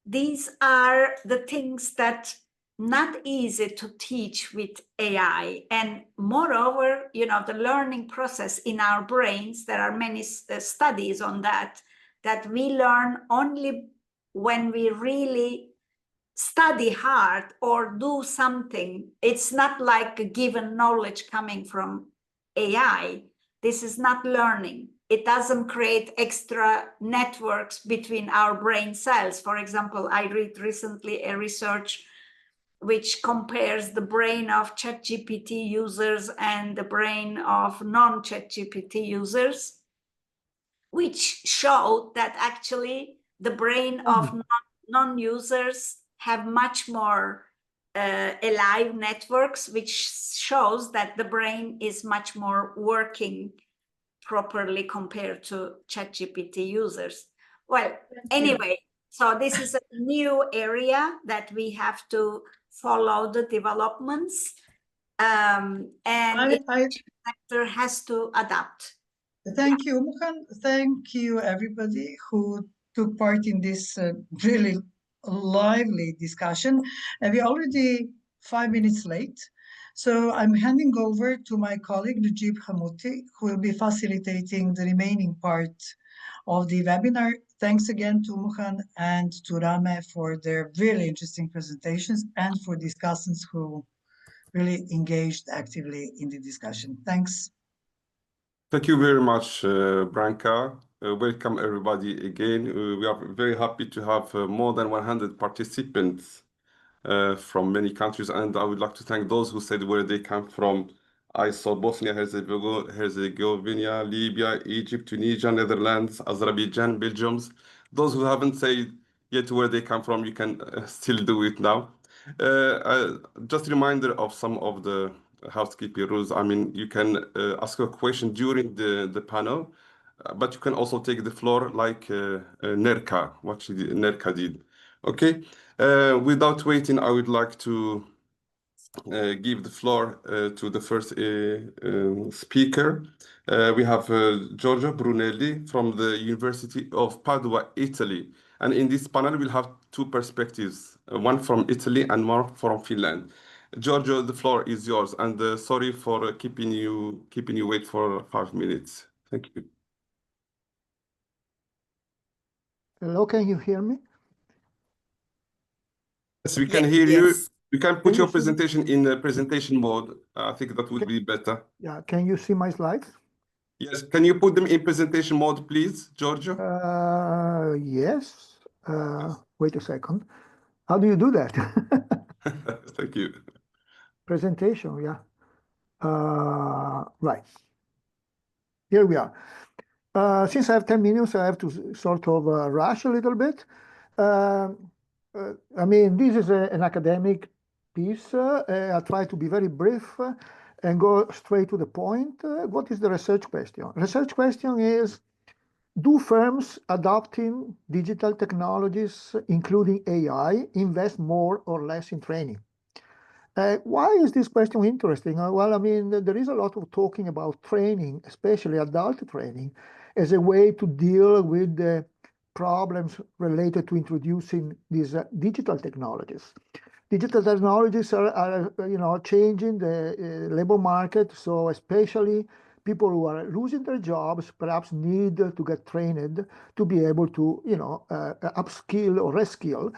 these are the things that not easy to teach with AI. And moreover, the learning process in our brains, there are many studies on that we learn only when we really study hard or do something. It's not like a given knowledge coming from AI. This is not learning. It doesn't create extra networks between our brain cells. For example, I read recently a research which compares the brain of ChatGPT users and the brain of non-ChatGPT users, which showed that actually the brain of non-users have much more alive networks, which shows that the brain is much more working properly compared to ChatGPT users. Well, anyway, So this is a new area that we have to follow the developments, and each sector has to adapt. Thank you, Muhan. Thank you, everybody who took part in this really lively discussion. And we're already 5 minutes late. So I'm handing over to my colleague, Najib Hamouti, who will be facilitating the remaining part of the webinar. Thanks again to Muhan and to Rame for their really interesting presentations and for discussants who really engaged actively in the discussion. Thanks. Thank you very much, Branka. Welcome everybody again. We are very happy to have more than 100 participants from many countries, and I would like to thank those who said where they come from. I saw Bosnia, Herzegovina, Libya, Egypt, Tunisia, Netherlands, Azerbaijan, Belgium. Those who haven't said yet where they come from, you can still do it now. Just a reminder of some of the housekeeping rules. I mean, you can ask a question during the panel, but you can also take the floor like Nerka, what Nerka did. Okay, without waiting, I would like to give the floor to the first speaker. We have Giorgio Brunelli from the University of Padua, Italy. And in this panel, we'll have two perspectives, one from Italy and one from Finland. Giorgio, the floor is yours, and sorry for keeping you wait for 5 minutes. Thank you. Hello, can you hear me? Yes, we can hear you. You can put Can your you see- presentation in presentation mode. I think that would be better. Yeah, can you see my slides? Yes, can you put them in presentation mode, please, Giorgio? Yes. Wait a second. How do you do that? Thank you. Presentation, yeah. Right. Here we are. Since I have 10 minutes, I have to sort of rush a little bit. I mean, this is an academic piece. I try to be very brief and go straight to the point. What is the research question? Research question is, do firms adopting digital technologies, including AI, invest more or less in training? Why is this question interesting? Well, I mean, there is a lot of talking about training, especially adult training, as a way to deal with the problems related to introducing these digital technologies. Digital technologies are changing the labor market, so especially people who are losing their jobs perhaps need to get trained to be able to upskill or reskill.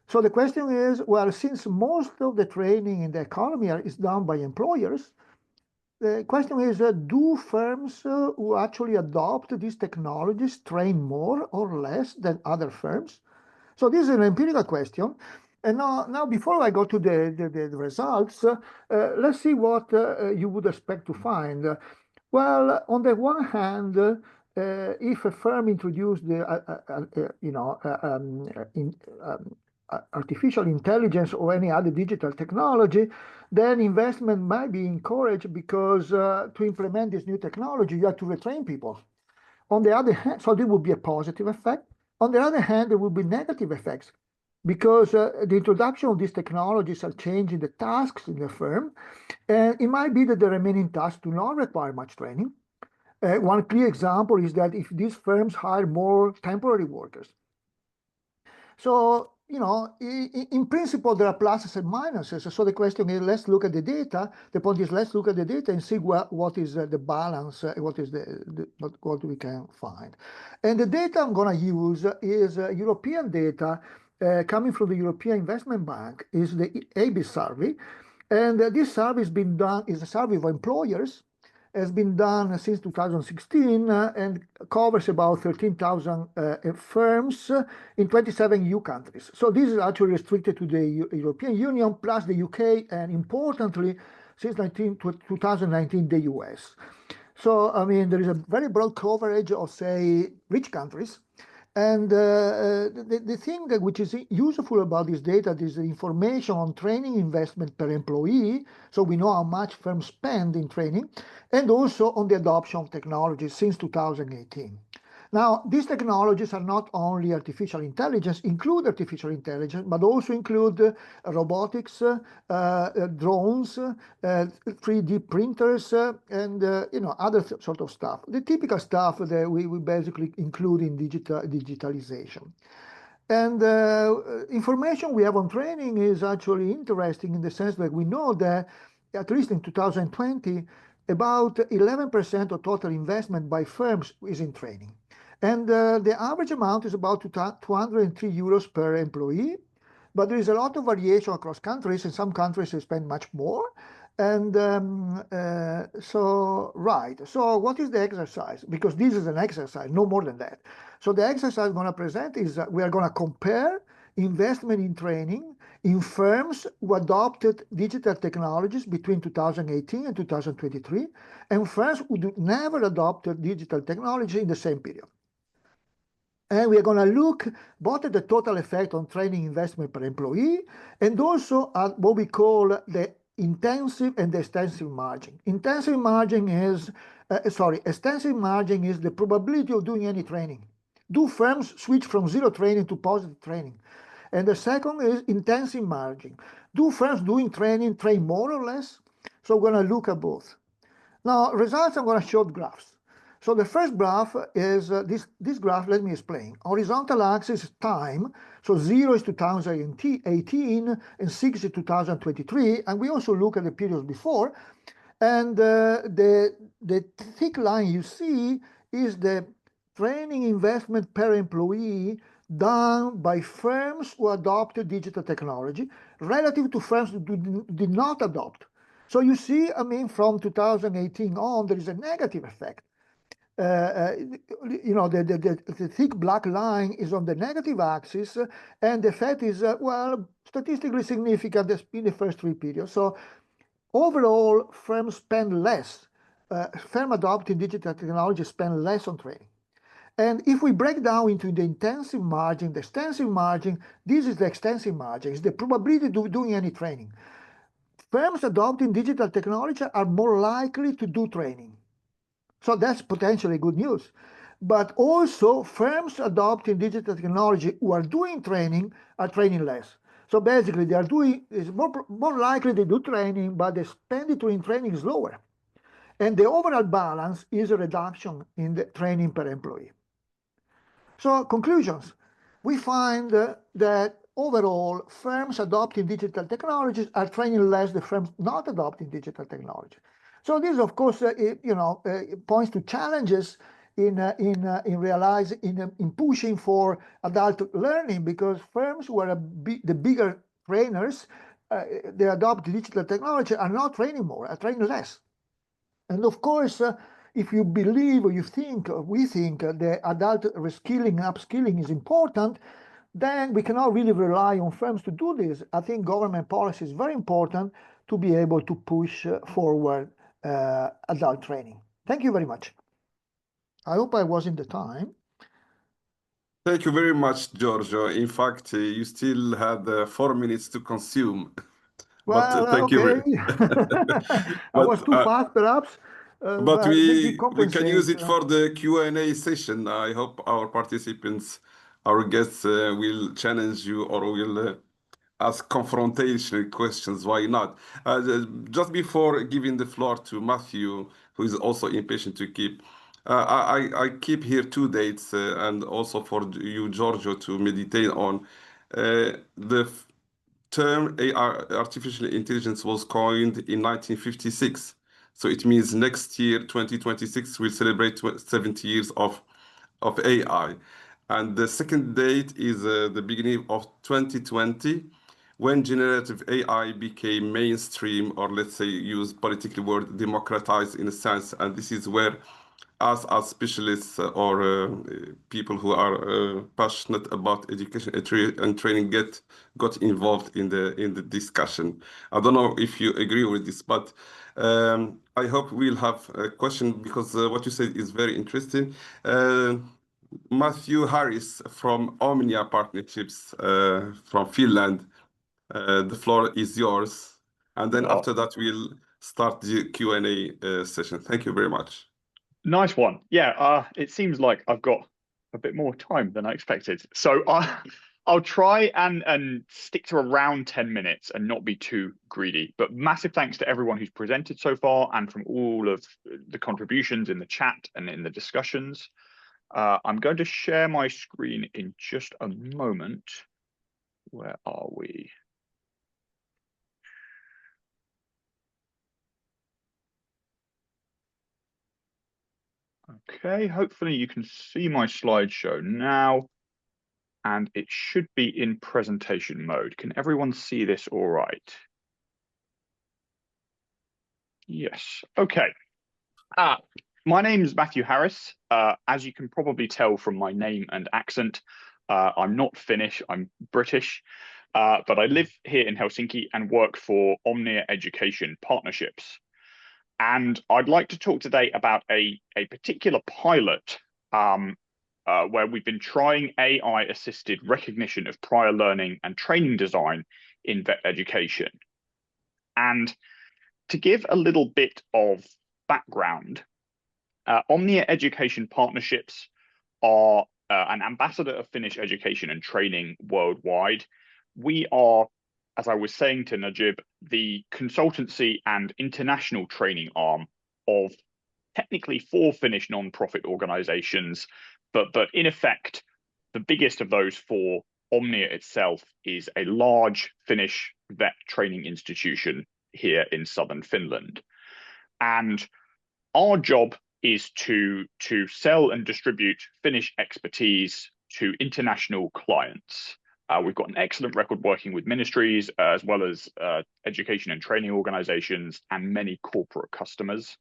So the question is, well, since most of the training in the economy is done by employers, the question is, do firms who actually adopt these technologies train more or less than other firms? So this is an empirical question. And now before I go to the results, let's see what you would expect to find. Well, on the one hand, if a firm introduced artificial intelligence or any other digital technology, then investment might be encouraged because to implement this new technology, you have to retrain people. On the other hand, so there will be a positive effect. On the other hand, there will be negative effects because the introduction of these technologies are changing the tasks in the firm. And it might be that the remaining tasks do not require much training. One clear example is that if these firms hire more temporary workers. So, in principle, there are pluses and minuses. So the question is, let's look at the data. The point is, let's look at the data and see what is the balance, what we can find. And the data I'm going to use is European data coming from the European Investment Bank, is the ABIS survey. And this survey has been done, is a survey of employers, has been done since 2016 and covers about 13,000 firms in 27 EU countries. So this is actually restricted to the European Union plus the UK and importantly, since 2019, the US. So, I mean, there is a very broad coverage of, say, rich countries. And the thing which is useful about this data is the information on training investment per employee. So we know how much firms spend in training and also on the adoption of technology since 2018. Now, these technologies are not only artificial intelligence, include artificial intelligence, but also include robotics, drones, 3D printers, and other sort of stuff. The typical stuff that we basically include in digitalization. And information we have on training is actually interesting in the sense that we know that, at least in 2020, about 11% of total investment by firms is in training. And the average amount is about 203 euros per employee, but there is a lot of variation across countries. In some countries, they spend much more. And so what is the exercise? Because this is an exercise, no more than that. So the exercise I'm going to present is we are going to compare investment in training in firms who adopted digital technologies between 2018 and 2023, and firms who never adopted digital technology in the same period. And we are going to look both at the total effect on training investment per employee, and also at what we call the intensive and extensive margin. Extensive margin is the probability of doing any training. Do firms switch from zero training to positive training? And the second is intensive margin. Do firms doing training train more or less? So we're going to look at both. Now, results, I'm going to show graphs. So the first graph is this graph. Let me explain. Horizontal axis is time. So 0 is 2018 and 6 is 2023. And we also look at the periods before. And the thick line you see is the training investment per employee done by firms who adopted digital technology relative to firms who did not adopt. So you see, I mean, from 2018 on, there is a negative effect. The thick black line is on the negative axis, and the effect is, statistically significant in the first 3 periods. So overall, firms spend less. Firm adopting digital technology spend less on training. And if we break down into the intensive margin, the extensive margin, this is the extensive margin. It's the probability of doing any training. Firms adopting digital technology are more likely to do training. So that's potentially good news. But also, firms adopting digital technology who are doing training are training less. So basically, it's more likely they do training, but the expenditure in training is lower. And the overall balance is a reduction in the training per employee. So conclusions, we find that overall, firms adopting digital technologies are training less than firms not adopting digital technology. So this, of course, points to challenges in pushing for adult learning, because firms who are the bigger trainers, they adopt digital technology, are not training more, are training less. And of course, if you believe or we think the adult reskilling and upskilling is important, then we cannot really rely on firms to do this. I think government policy is very important to be able to push forward adult training. Thank you very much. I hope I was in the time. Thank you very much, Giorgio. In fact, you still had 4 minutes to consume. Well, thank you. I was too fast, perhaps. But we can use it for the Q&A session. I hope our participants, our guests will challenge you or will ask confrontational questions. Why not? Just before giving the floor to Matthew, who is also impatient to keep, I keep here 2 dates and also for you, Giorgio, to meditate on. The term artificial intelligence was coined in 1956. So it means next year, 2026, we'll celebrate 70 years of AI. And the second date is the beginning of 2020, when generative AI became mainstream, or let's say use politically word, democratized in a sense. And this is where us as specialists or people who are passionate about education and training got involved in the discussion. I don't know if you agree with this, but I hope we'll have a question, because what you said is very interesting. Matthew Harris from Omnia Partnerships from Finland. The floor is yours. And then after that, we'll start the Q&A session. Thank you very much. Nice one. Yeah, it seems like I've got a bit more time than I expected. So I'll try and stick to around 10 minutes and not be too greedy. But massive thanks to everyone who's presented so far and from all of the contributions in the chat and in the discussions. I'm going to share my screen in just a moment. Where are we? Okay, hopefully you can see my slideshow now, and it should be in presentation mode. Can everyone see this all right? Yes, okay. My name is Matthew Harris. As you can probably tell from my name and accent, I'm not Finnish, I'm British, but I live here in Helsinki and work for Omnia Education Partnerships. And I'd like to talk today about a particular pilot where we've been trying AI-assisted recognition of prior learning and training design in vet education. And to give a little bit of background, Omnia Education Partnerships are an ambassador of Finnish education and training worldwide. We are, as I was saying to Najib, the consultancy and international training arm of technically 4 Finnish non-profit organizations, but in effect, the biggest of those 4, Omnia itself, is a large Finnish vet training institution here in southern Finland. And our job is to sell and distribute Finnish expertise to international clients. We've got an excellent record working with ministries, as well as education and training organizations and many corporate customers.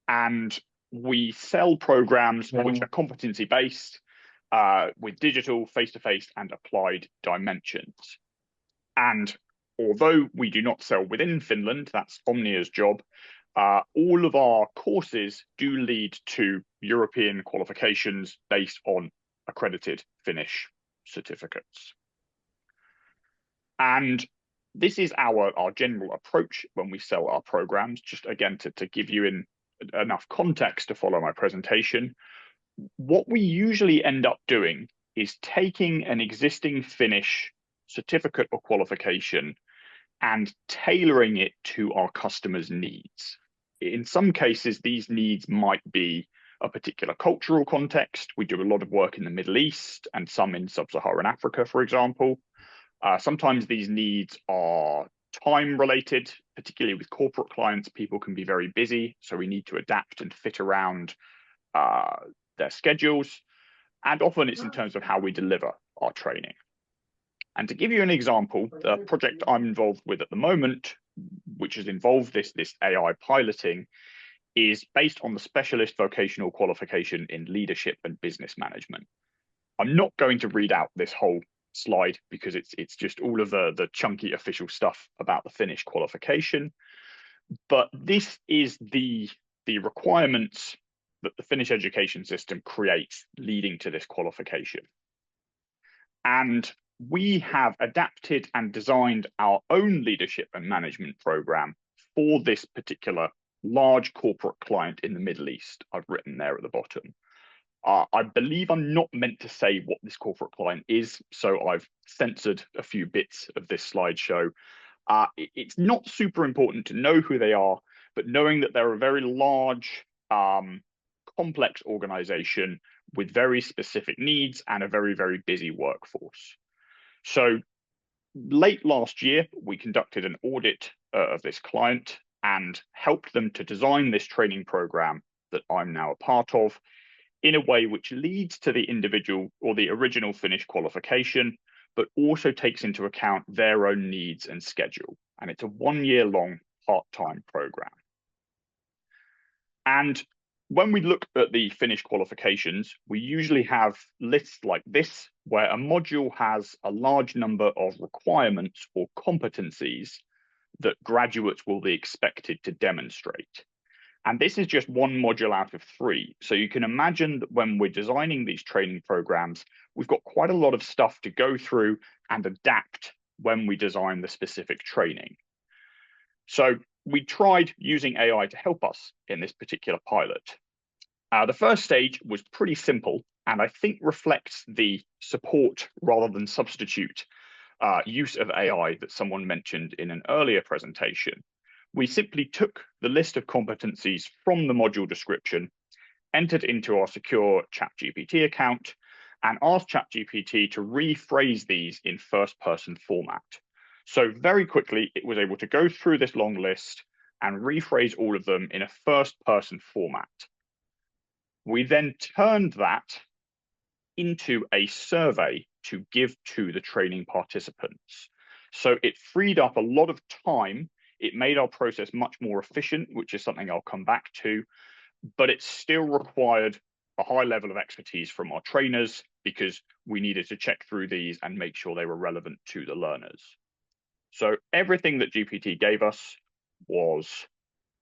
And we sell programs which are competency-based with digital, face-to-face, and applied dimensions. And although we do not sell within Finland, that's Omnia's job, all of our courses do lead to European qualifications based on accredited Finnish certificates. And this is our general approach when we sell our programs. Just again, to give you enough context to follow my presentation, what we usually end up doing is taking an existing Finnish certificate or qualification and tailoring it to our customers' needs. In some cases, these needs might be a particular cultural context. We do a lot of work in the Middle East and some in sub-Saharan Africa, for example. Sometimes these needs are time related, particularly with corporate clients. People can be very busy, so we need to adapt and fit around their schedules. And often it's in terms of how we deliver our training. And to give you an example, the project I'm involved with at the moment, which has involved this AI piloting, is based on the specialist vocational qualification in leadership and business management. I'm not going to read out this whole slide because it's just all of the chunky official stuff about the Finnish qualification, but this is the requirements that the Finnish education system creates leading to this qualification. And we have adapted and designed our own leadership and management program for this particular large corporate client in the Middle East. I've written there at the bottom. I believe I'm not meant to say what this corporate client is, so I've censored a few bits of this slideshow. It's not super important to know who they are, but knowing that they're a very large, complex organization with very specific needs and a very, very busy workforce. So late last year, we conducted an audit of this client and helped them to design this training program that I'm now a part of in a way which leads to the individual or the original Finnish qualification, but also takes into account their own needs and schedule. And it's a 1-year-long part-time program. And when we look at the Finnish qualifications, we usually have lists like this, where a module has a large number of requirements or competencies that graduates will be expected to demonstrate. And this is just one module out of 3. So you can imagine that when we're designing these training programs, we've got quite a lot of stuff to go through and adapt when we design the specific training. So we tried using AI to help us in this particular pilot. The first stage was pretty simple and I think reflects the support rather than substitute use of AI that someone mentioned in an earlier presentation. We simply took the list of competencies from the module description, entered into our secure ChatGPT account, and asked ChatGPT to rephrase these in first-person format. So very quickly, it was able to go through this long list and rephrase all of them in a first-person format. We then turned that into a survey to give to the training participants. So it freed up a lot of time. It made our process much more efficient, which is something I'll come back to, but it still required a high level of expertise from our trainers because we needed to check through these and make sure they were relevant to the learners. So everything that GPT gave us was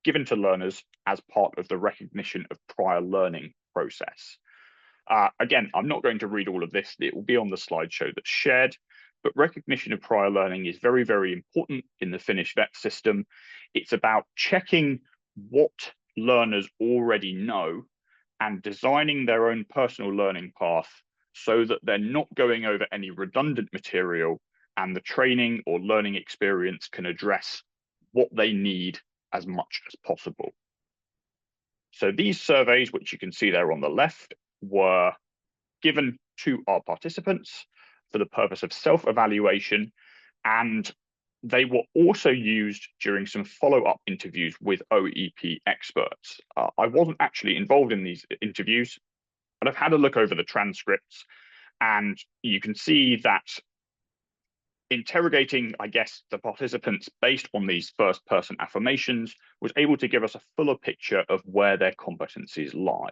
given to learners as part of the recognition of prior learning process. Again, I'm not going to read all of this. It will be on the slideshow that's shared, but recognition of prior learning is very, very important in the Finnish VET system. It's about checking what learners already know and designing their own personal learning path so that they're not going over any redundant material and the training or learning experience can address what they need as much as possible. So these surveys, which you can see there on the left, were given to our participants for the purpose of self-evaluation, and they were also used during some follow-up interviews with OEP experts. I wasn't actually involved in these interviews, but I've had a look over the transcripts, and you can see that interrogating, I guess, the participants based on these first-person affirmations was able to give us a fuller picture of where their competencies lie.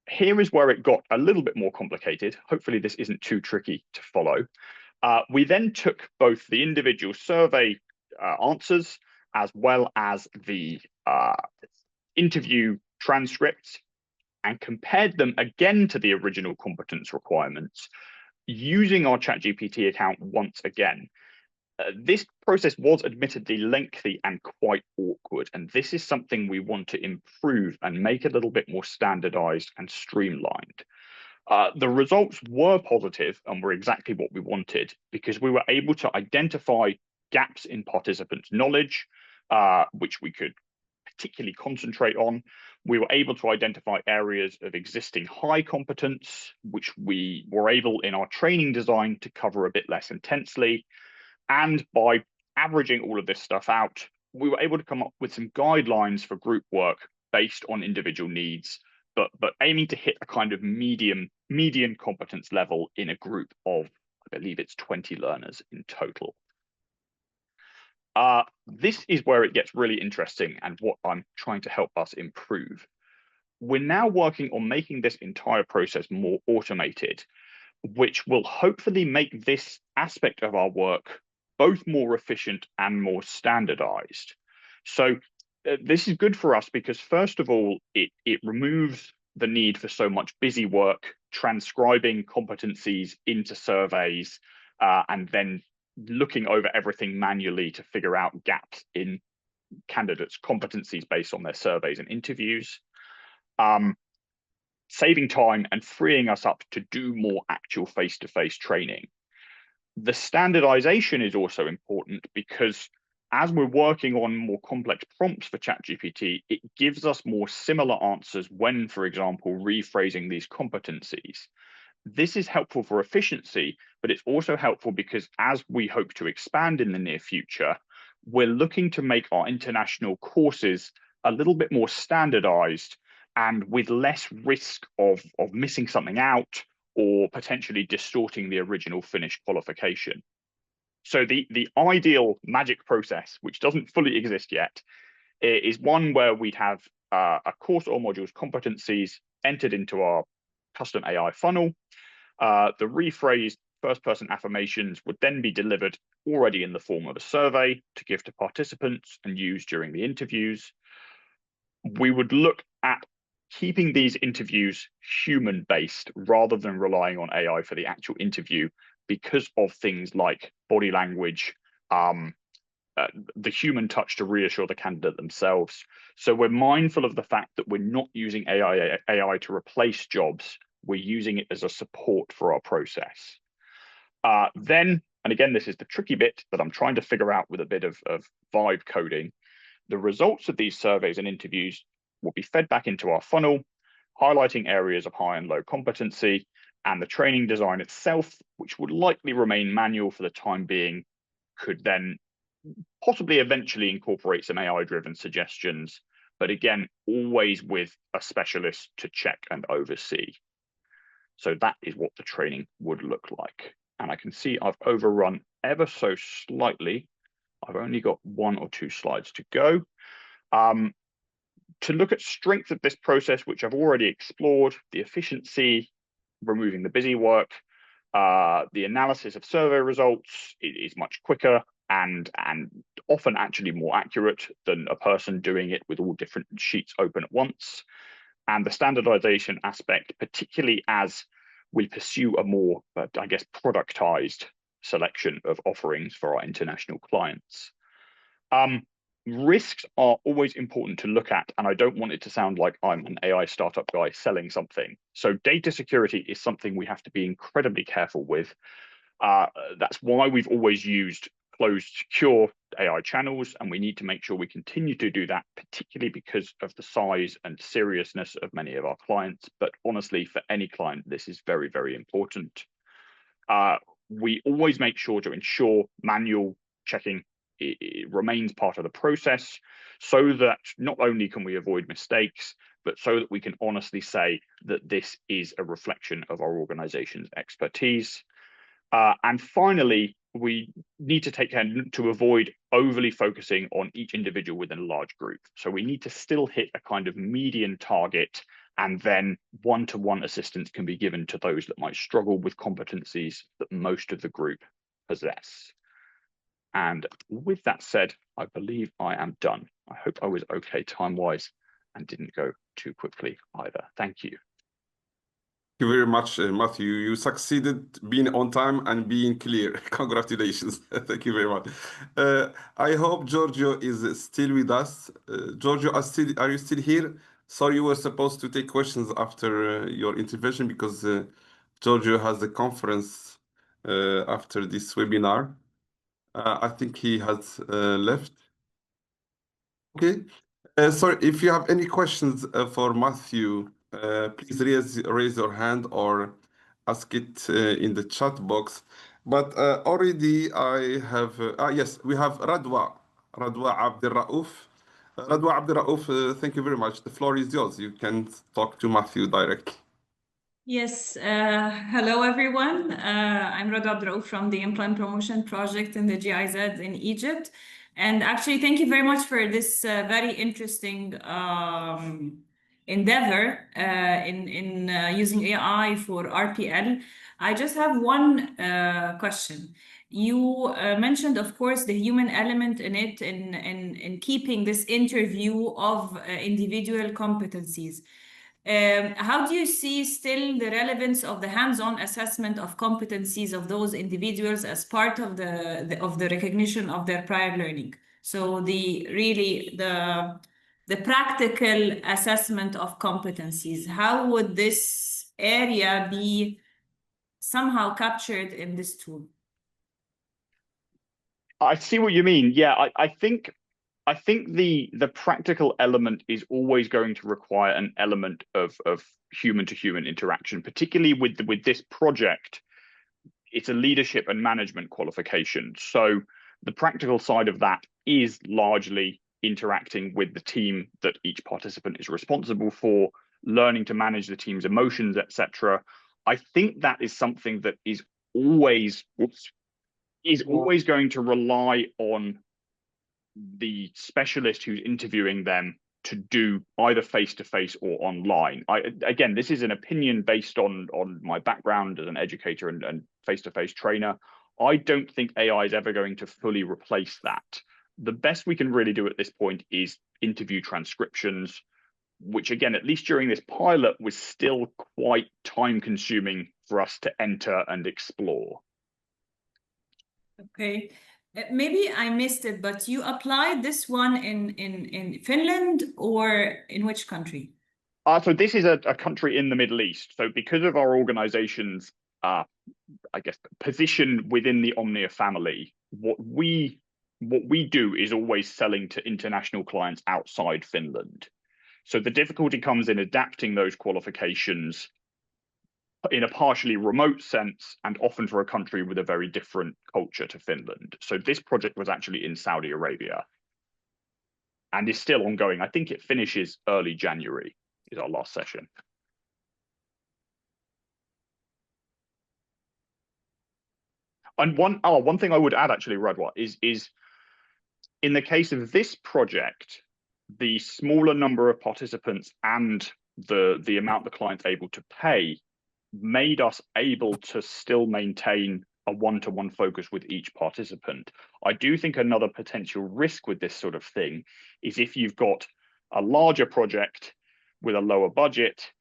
Here is where it got a little bit more complicated. Hopefully this isn't too tricky to follow. We then took both the individual survey answers as well as the interview transcripts and compared them again to the original competence requirements using our ChatGPT account once again. This process was admittedly lengthy and quite awkward, and this is something we want to improve and make a little bit more standardized and streamlined. The results were positive and were exactly what we wanted because we were able to identify gaps in participants' knowledge, which we could particularly concentrate on. We were able to identify areas of existing high competence, which we were able in our training design to cover a bit less intensely. And by averaging all of this stuff out, we were able to come up with some guidelines for group work based on individual needs, but aiming to hit a kind of median competence level in a group of, I believe it's 20 learners in total. This is where it gets really interesting and what I'm trying to help us improve. We're now working on making this entire process more automated, which will hopefully make this aspect of our work both more efficient and more standardized. So this is good for us because first of all, it removes the need for so much busy work, transcribing competencies into surveys, and then looking over everything manually to figure out gaps in candidates' competencies based on their surveys and interviews, saving time and freeing us up to do more actual face-to-face training. The standardization is also important because as we're working on more complex prompts for ChatGPT, it gives us more similar answers when, for example, rephrasing these competencies. This is helpful for efficiency, but it's also helpful because as we hope to expand in the near future, we're looking to make our international courses a little bit more standardized and with less risk of missing something out or potentially distorting the original Finnish qualification. So the ideal magic process, which doesn't fully exist yet, is one where we'd have a course or module's competencies entered into our custom AI funnel. The rephrased first-person affirmations would then be delivered already in the form of a survey to give to participants and use during the interviews. We would look at keeping these interviews human-based rather than relying on AI for the actual interview because of things like body language, the human touch to reassure the candidate themselves. So we're mindful of the fact that we're not using AI to replace jobs. We're using it as a support for our process. Then, and again, this is the tricky bit that I'm trying to figure out with a bit of vibe coding. The results of these surveys and interviews will be fed back into our funnel, highlighting areas of high and low competency, and the training design itself, which would likely remain manual for the time being, could then possibly eventually incorporate some AI-driven suggestions, but again, always with a specialist to check and oversee. So that is what the training would look like. And I can see I've overrun ever so slightly. I've only got 1 or 2 slides to go. To look at strength of this process, which I've already explored, the efficiency, removing the busy work, the analysis of survey results is much quicker and often actually more accurate than a person doing it with all different sheets open at once. And the standardization aspect, particularly as we pursue a more, I guess, productized selection of offerings for our international clients. Risks are always important to look at, and I don't want it to sound like I'm an AI startup guy selling something. So data security is something we have to be incredibly careful with. That's why we've always used closed, secure AI channels, and we need to make sure we continue to do that, particularly because of the size and seriousness of many of our clients. But honestly, for any client, this is very, very important. We always make sure to ensure manual checking it remains part of the process, so that not only can we avoid mistakes, but so that we can honestly say that this is a reflection of our organization's expertise. And finally, we need to take care to avoid overly focusing on each individual within a large group. So we need to still hit a kind of median target, and then one-to-one assistance can be given to those that might struggle with competencies that most of the group possess. And with that said, I believe I am done. I hope I was okay time-wise and didn't go too quickly either. Thank you. Thank you very much, Matthew. You succeeded being on time and being clear. Congratulations. Thank you very much. I hope Giorgio is still with us. Giorgio, are you still here? Sorry, you were supposed to take questions after your intervention because Giorgio has a conference after this webinar. I think he has left. Okay. Sorry, if you have any questions for Matthew, please raise your hand or ask it in the chat box. But already I have, yes, we have Radwa Abdelraouf. Radwa Abdelraouf, thank you very much. The floor is yours. You can talk to Matthew directly. Yes, hello everyone. I'm Radwa Abdelraouf from the Employment Promotion Project in the GIZ in Egypt. And actually, thank you very much for this very interesting endeavor in using AI for RPL. I just have one question. You mentioned, of course, the human element in it, in keeping this interview of individual competencies. How do you see still the relevance of the hands-on assessment of competencies of those individuals as part of the recognition of their prior learning? So the practical assessment of competencies, how would this area be somehow captured in this tool? I see what you mean. Yeah, I think the practical element is always going to require an element of human-to-human interaction, particularly with this project. It's a leadership and management qualification. So the practical side of that is largely interacting with the team that each participant is responsible for, learning to manage the team's emotions, etc. I think that is something that is always going to rely on the specialist who's interviewing them to do either face-to-face or online. Again, this is an opinion based on my background as an educator and face-to-face trainer. I don't think AI is ever going to fully replace that. The best we can really do at this point is interview transcriptions, which again, at least during this pilot, was still quite time-consuming for us to enter and explore. Okay. Maybe I missed it, but you applied this one in Finland or in which country? So this is a country in the Middle East. So because of our organization's, I guess, position within the Omnia family, what we do is always selling to international clients outside Finland. So the difficulty comes in adapting those qualifications in a partially remote sense, and often for a country with a very different culture to Finland. So this project was actually in Saudi Arabia and is still ongoing. I think it finishes early January, is our last session. And one thing I would add actually, Radwa, is in the case of this project, the smaller number of participants and the amount the client's able to pay made us able to still maintain a one-to-one focus with each participant. I do think another potential risk with this sort of thing is if you've got a larger project with a lower budget,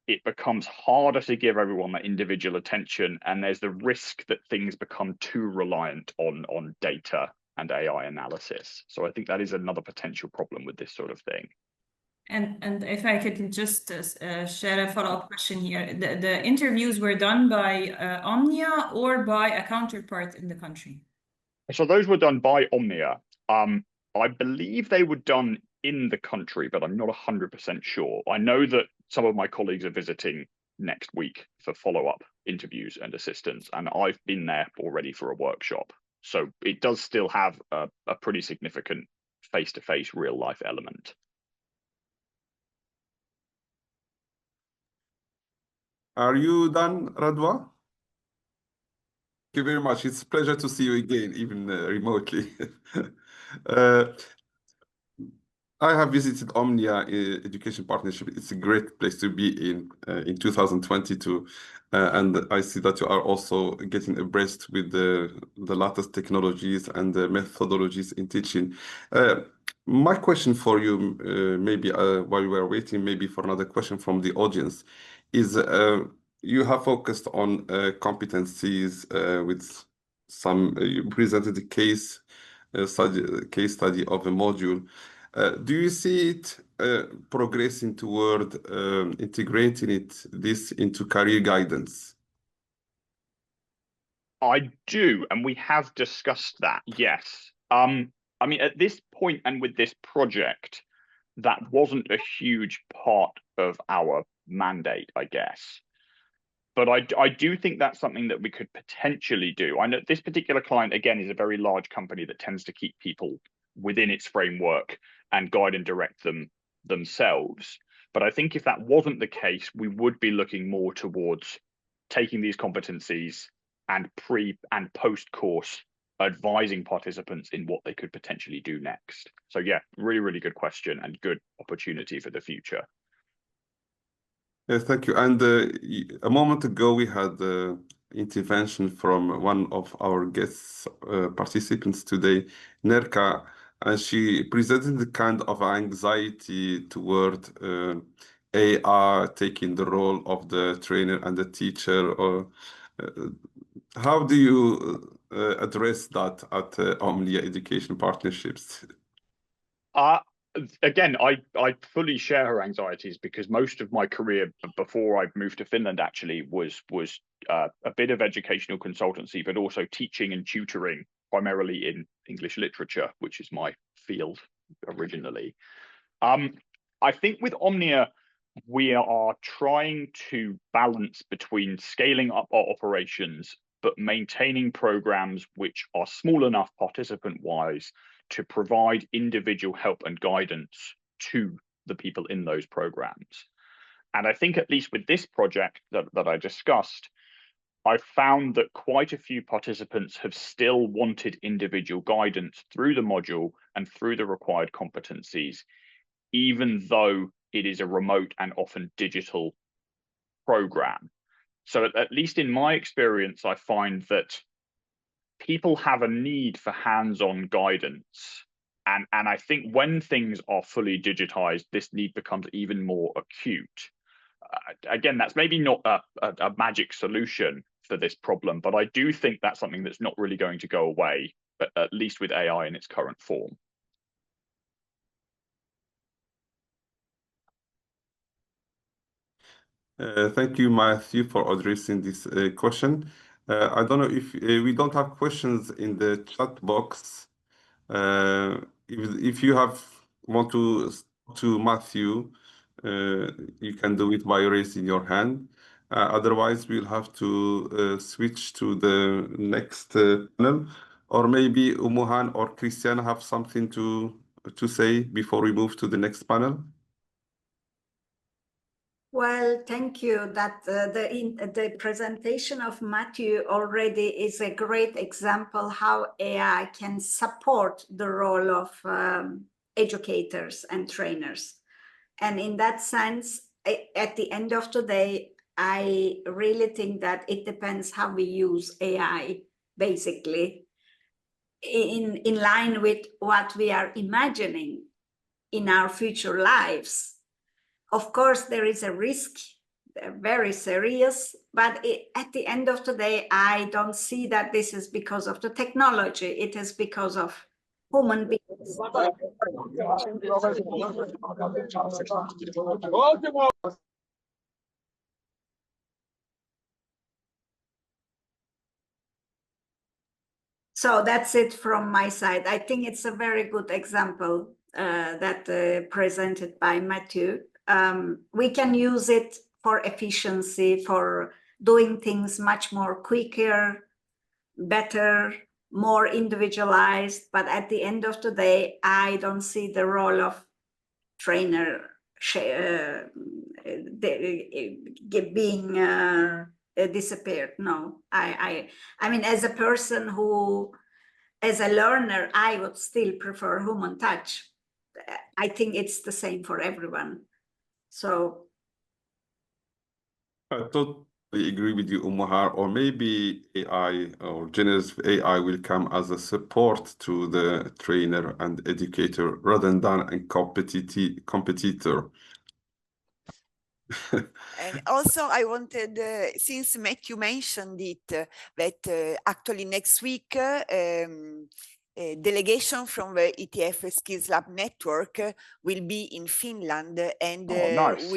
it becomes harder to give everyone that individual attention, and there's the risk that things become too reliant on data and AI analysis. So I think that is another potential problem with this sort of thing. And if I could just share a follow-up question here, the interviews were done by Omnia or by a counterpart in the country? So those were done by Omnia. I believe they were done in the country, but I'm not 100% sure. I know that some of my colleagues are visiting next week for follow-up interviews and assistance, and I've been there already for a workshop. So it does still have a pretty significant face-to-face real-life element. Are you done, Radwa? Thank you very much. It's a pleasure to see you again, even remotely. I have visited Omnia Education Partnership. It's a great place to be in 2022. And I see that you are also getting abreast with the latest technologies and the methodologies in teaching. My question for you, maybe while we are waiting, maybe for another question from the audience, is you have focused on competencies with some, you presented a case study of a module. Do you see it progressing toward integrating this into career guidance? I do, and we have discussed that, yes. I mean, at this point and with this project, that wasn't a huge part of our mandate, I guess. But I do think that's something that we could potentially do. I know this particular client, again, is a very large company that tends to keep people within its framework and guide and direct them themselves. But I think if that wasn't the case, we would be looking more towards taking these competencies and pre and post course advising participants in what they could potentially do next. So yeah, really, really good question and good opportunity for the future. Yes, thank you. And a moment ago, we had intervention from one of our guest participants today, Nerka, and she presented the kind of anxiety toward AI taking the role of the trainer and the teacher. Or how do you address that at Omnia Education Partnerships? Again, I fully share her anxieties because most of my career before I moved to Finland actually was a bit of educational consultancy, but also teaching and tutoring primarily in English literature, which is my field originally. I think with Omnia, we are trying to balance between scaling up our operations, but maintaining programs which are small enough participant-wise to provide individual help and guidance to the people in those programs. And I think at least with this project that I discussed, I found that quite a few participants have still wanted individual guidance through the module and through the required competencies, even though it is a remote and often digital program. So at least in my experience, I find that people have a need for hands-on guidance. And I think when things are fully digitized, this need becomes even more acute. Again, that's maybe not a magic solution for this problem, but I do think that's something that's not really going to go away at least with AI in its current form? Thank you, Matthew, for addressing this question. I don't know if we don't have questions in the chat box. If you want to Matthew, you can do it by raising your hand. Otherwise, we'll have to switch to the next panel, or maybe Umuhan or Christian have something to say before we move to the next panel. Well, thank you. That the presentation of Matthew already is a great example how AI can support the role of educators and trainers. And in that sense, at the end of the day, I really think that it depends how we use AI, basically, in line with what we are imagining in our future lives. Of course, there is a risk, very serious, but at the end of the day, I don't see that this is because of the technology. It is because of human beings. So that's it from my side. I think it's a very good example that presented by Matthew. We can use it for efficiency, for doing things much more quicker, better, more individualized. But at the end of the day, I don't see the role of trainer being disappeared. No, I mean, as a person who, as a learner, I would still prefer human touch. I think it's the same for everyone. So I totally agree with you, Umahar, or maybe AI or generative AI will come as a support to the trainer and educator rather than a competitor. And also I wanted, since Matthew mentioned it, that actually next week, a delegation from the ETF Skills Lab network will be in Finland, and nice.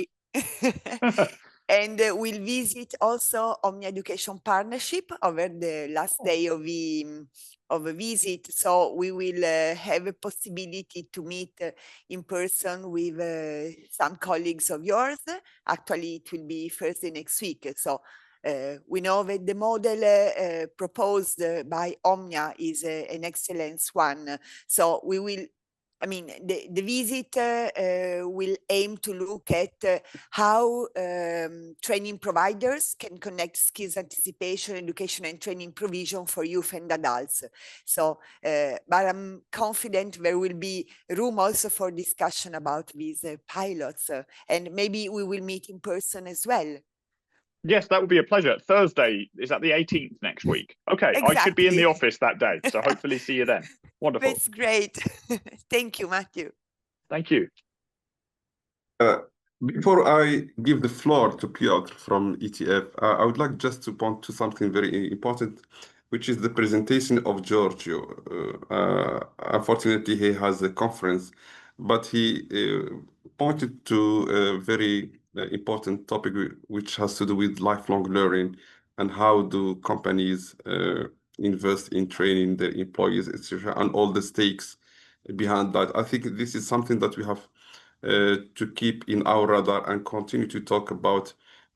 and we'll visit also Omnia Education Partnership over the last day of a visit. So we will have a possibility to meet in person with some colleagues of yours. Actually, it will be Thursday next week. So we know that the model proposed by Omnia is an excellent one. So we will, I mean, the visit will aim to look at how training providers can connect skills anticipation, education and training provision for youth and adults. So, but I'm confident there will be room also for discussion about these pilots, and maybe we will meet in person as well. Yes, that would be a pleasure. Thursday, is that the 18th next week? Okay, exactly. I should be in the office that day, so hopefully see you then. Wonderful. That's great. Thank you, Matthew. Thank you. Before I give the floor to Piotr from ETF, I would like just to point to something very important, which is the presentation of Giorgio. Unfortunately, he has a conference, but he pointed to a very important topic which has to do with lifelong learning and how do companies invest in training their employees, etc., and all the stakes behind that. I think this is something that we have to keep in our radar and continue to talk about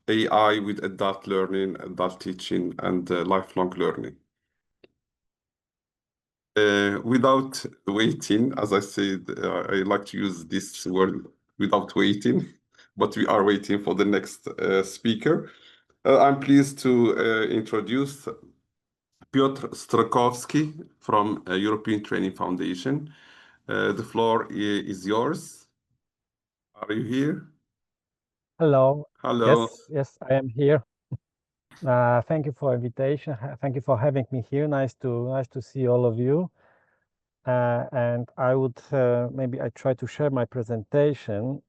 AI with adult learning, adult teaching, and lifelong learning. Without waiting, as I said, I like to use this word without waiting, but we are waiting for the next speaker. I'm pleased to introduce Piotr Strokowski from European Training Foundation. The floor is yours. Are you here? Hello. Hello. Yes, I am here. Thank you for invitation. Thank you for having me here. Nice to see all of you. And I would maybe I try to share my presentation.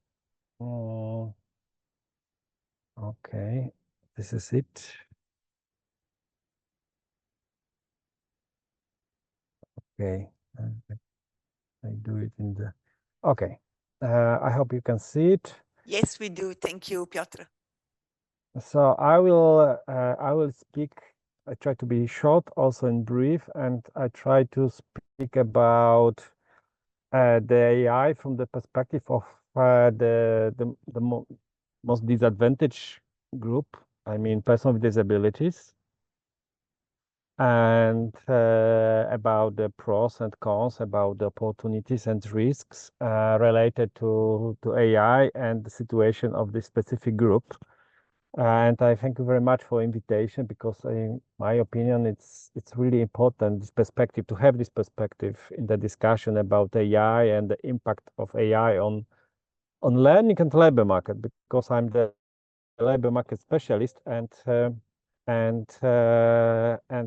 Okay, this is it. Okay, I do it in the, okay. I hope you can see it. Yes, we do. Thank you, Piotr. So I will speak, I try to be short, also in brief, and I try to speak about the AI from the perspective of the most disadvantaged group, I mean, person with disabilities, and about the pros and cons, about the opportunities and risks related to AI and the situation of this specific group. And I thank you very much for invitation, because in my opinion, it's really important, this perspective, to have this perspective in the discussion about AI and the impact of AI on learning and labor market, because I'm the labor market specialist, and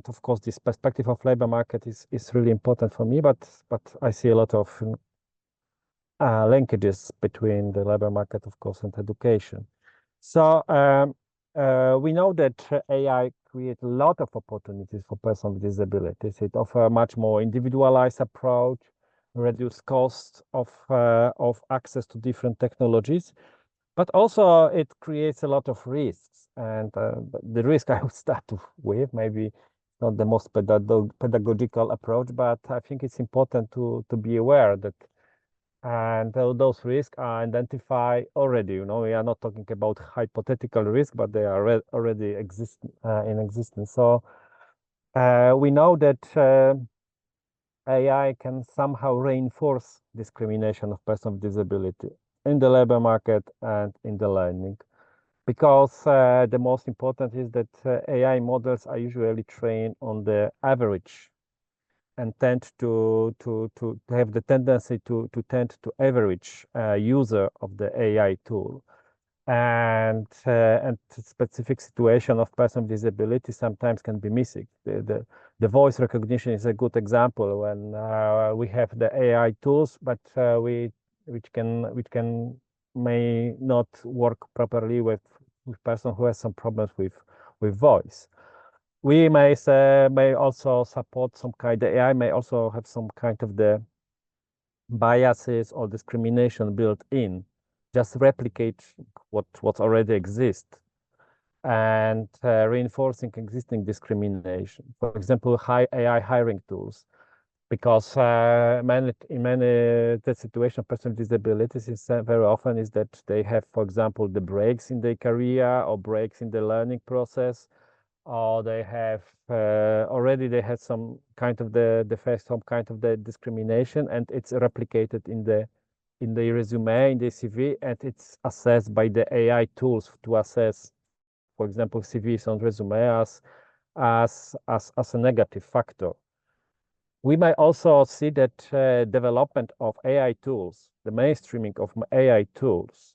of course this perspective of labor market is really important for me, but I see a lot of linkages between the labor market, of course, and education. So we know that AI creates a lot of opportunities for persons with disabilities. It offers a much more individualized approach, reduce costs of access to different technologies, but also it creates a lot of risks. And the risk I would start with, maybe not the most pedagogical approach, but I think it's important to be aware that, and those risks are identified already. You know, we are not talking about hypothetical risk, but they are already in existence. So we know that AI can somehow reinforce discrimination of persons with disability in the labor market and in the learning, because the most important is that AI models are usually trained on the average, and tend to have the tendency to tend to average user of the AI tool. And specific situation of person with disability sometimes can be missing. The voice recognition is a good example, when we have the AI tools, but which may not work properly with person who has some problems with voice. We may also support some kind, the AI may also have some kind of the biases or discrimination built in, just replicate what already exists, and reinforcing existing discrimination. For example, AI hiring tools, because in many the situation of persons with disabilities is very often is that they have, for example, the breaks in their career or breaks in the learning process, or they have already they had some kind of the face some kind of the discrimination, and it's replicated in the resume, in the CV, and it's assessed by the AI tools to assess, for example, CVs on resume as a negative factor. We may also see that development of AI tools, the mainstreaming of AI tools,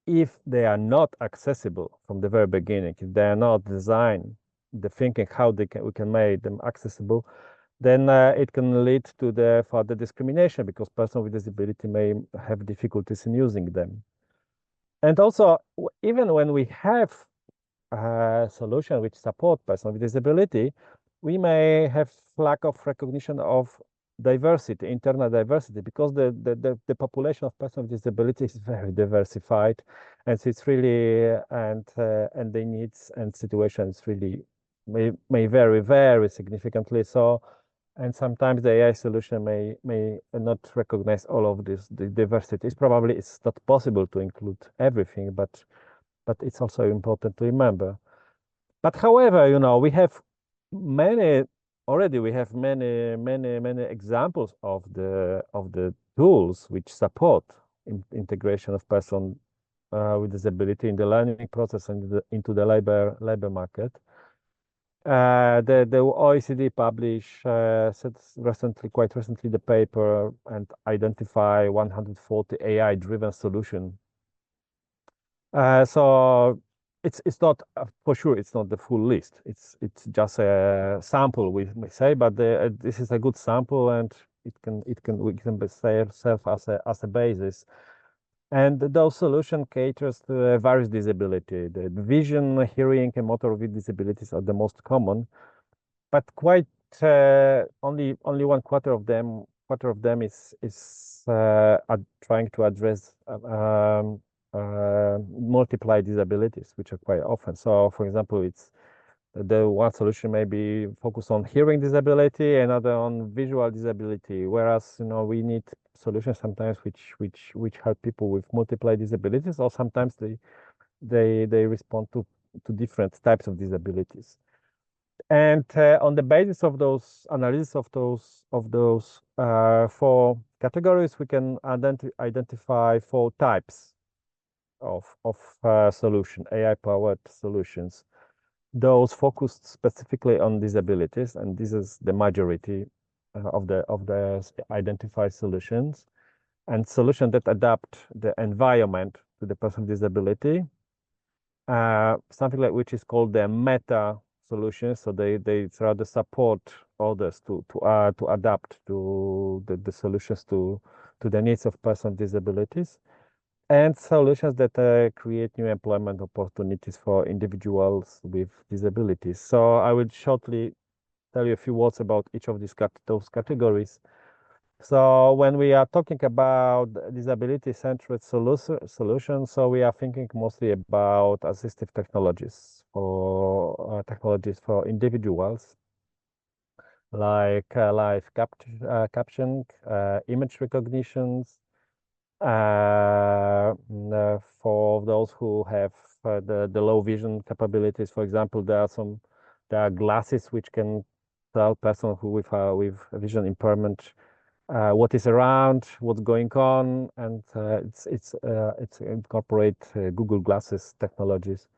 if they are not accessible from the very beginning, if they are not designed, the thinking how we can make them accessible, then it can lead to the further discrimination, because persons with disability may have difficulties in using them. And also, even when we have a solution which support persons with disability, we may have lack of recognition of diversity, internal diversity, because the population of persons with disability is very diversified, and so it's really and the needs and situations really may vary very significantly. So, and sometimes the AI solution may not recognize all of this the diversity. It's not possible to include everything, but it's also important to remember. But however, you know, we have many examples of the tools which support integration of person with disability in the learning process and into the labor market. The OECD published quite recently the paper and identify 140 AI-driven solution. So it's not for sure. It's not the full list. It's just a sample, we may say, but this is a good sample, and we can serve as a basis. And those solutions caters to various disability. The vision, hearing, and motor disabilities are the most common, but quite only 1/4 of them is trying to address multiply disabilities, which are quite often. So, for example, it's the one solution may be focused on hearing disability, another on visual disability. Whereas, we need solutions sometimes which help people with multiple disabilities, or sometimes they respond to different types of disabilities. And on the basis of those analysis of those 4 categories, we can identify 4 types of solution, AI-powered solutions. Those focused specifically on disabilities, and this is the majority of the identified solutions, and solutions that adapt the environment to the person with disability. Something like which is called the meta solutions. So they rather support others to adapt to the solutions to the needs of person with disabilities, and solutions that create new employment opportunities for individuals with disabilities. So I will shortly tell you a few words about each of those categories. So when we are talking about disability-centered solutions, so we are thinking mostly about assistive technologies or technologies for individuals, like live captioning, image recognitions, for those who have the low vision capabilities. For example, there are glasses which can tell person who with vision impairment what is around, what's going on, and it's incorporate Google Glasses technologies.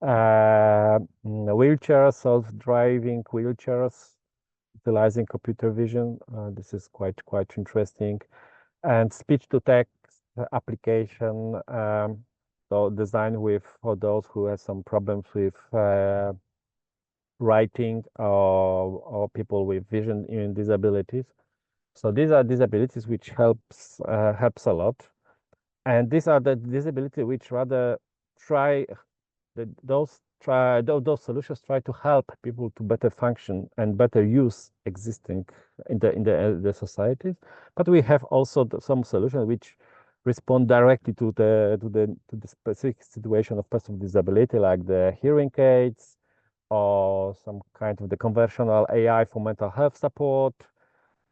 Wheelchairs, self-driving wheelchairs, utilizing computer vision. This is quite interesting. And speech-to-text application, so designed for those who have some problems with writing or people with vision disabilities. So these are disabilities which helps a lot, and these are the disabilities which rather those solutions try to help people to better function and better use existing in the societies. But we have also some solutions which respond directly to the specific situation of person with disability, like the hearing aids or some kind of the conversational AI for mental health support.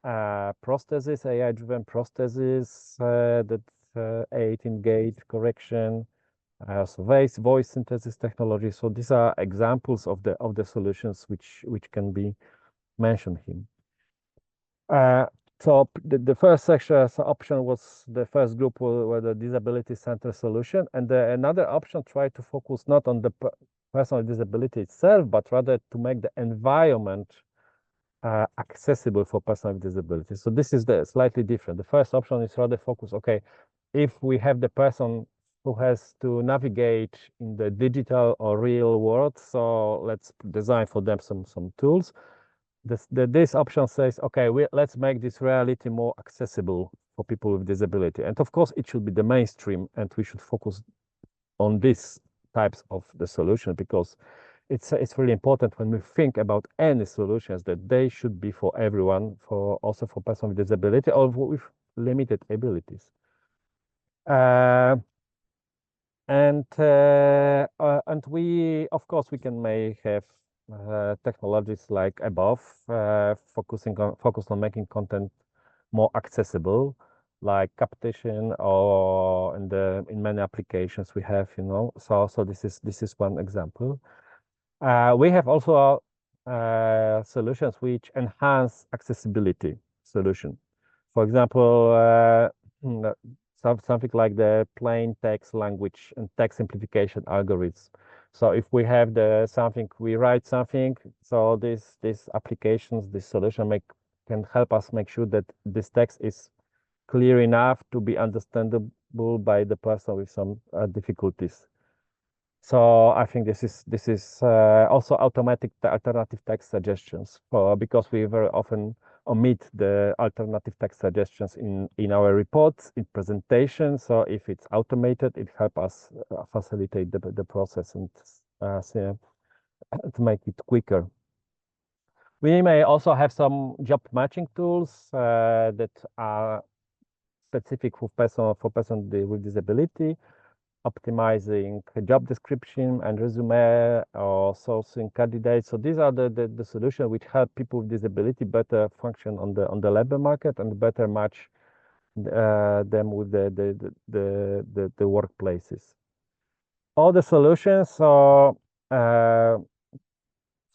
Prosthesis, AI-driven prosthesis that aid in gait correction, so voice synthesis technology. So these are examples of the solutions which can be mentioned here. So the first section option was the first group were the disability-centered solution, and another option tried to focus not on the personal disability itself, but rather to make the environment accessible for person with disabilities. So this is slightly different. The first option is rather focused, okay, if we have the person who has to navigate in the digital or real world, so let's design for them some tools. This option says, okay, let's make this reality more accessible for people with disability. And of course, it should be the mainstream, and we should focus on these types of the solution, because it's really important when we think about any solutions that they should be for everyone, also for person with disability or with limited abilities. And we, of course, we can have technologies like above, focused on making content more accessible, like Captation, or in many applications we have, So this is one example. We have also solutions which enhance accessibility solution. For example, something like the plain text language and text simplification algorithms. So if we have we write something, so these applications, this solution can help us make sure that this text is clear enough to be understandable by the person with some difficulties. So I think this is also automatic alternative text suggestions, because we very often omit the alternative text suggestions in our reports, in presentations. So if it's automated, it helps us facilitate the process and to make it quicker. We may also have some job matching tools that are specific for person with disability, optimizing job description and resume or sourcing candidates. So these are the solutions which help people with disability better function on the labor market and better match them with the workplaces. All the solutions are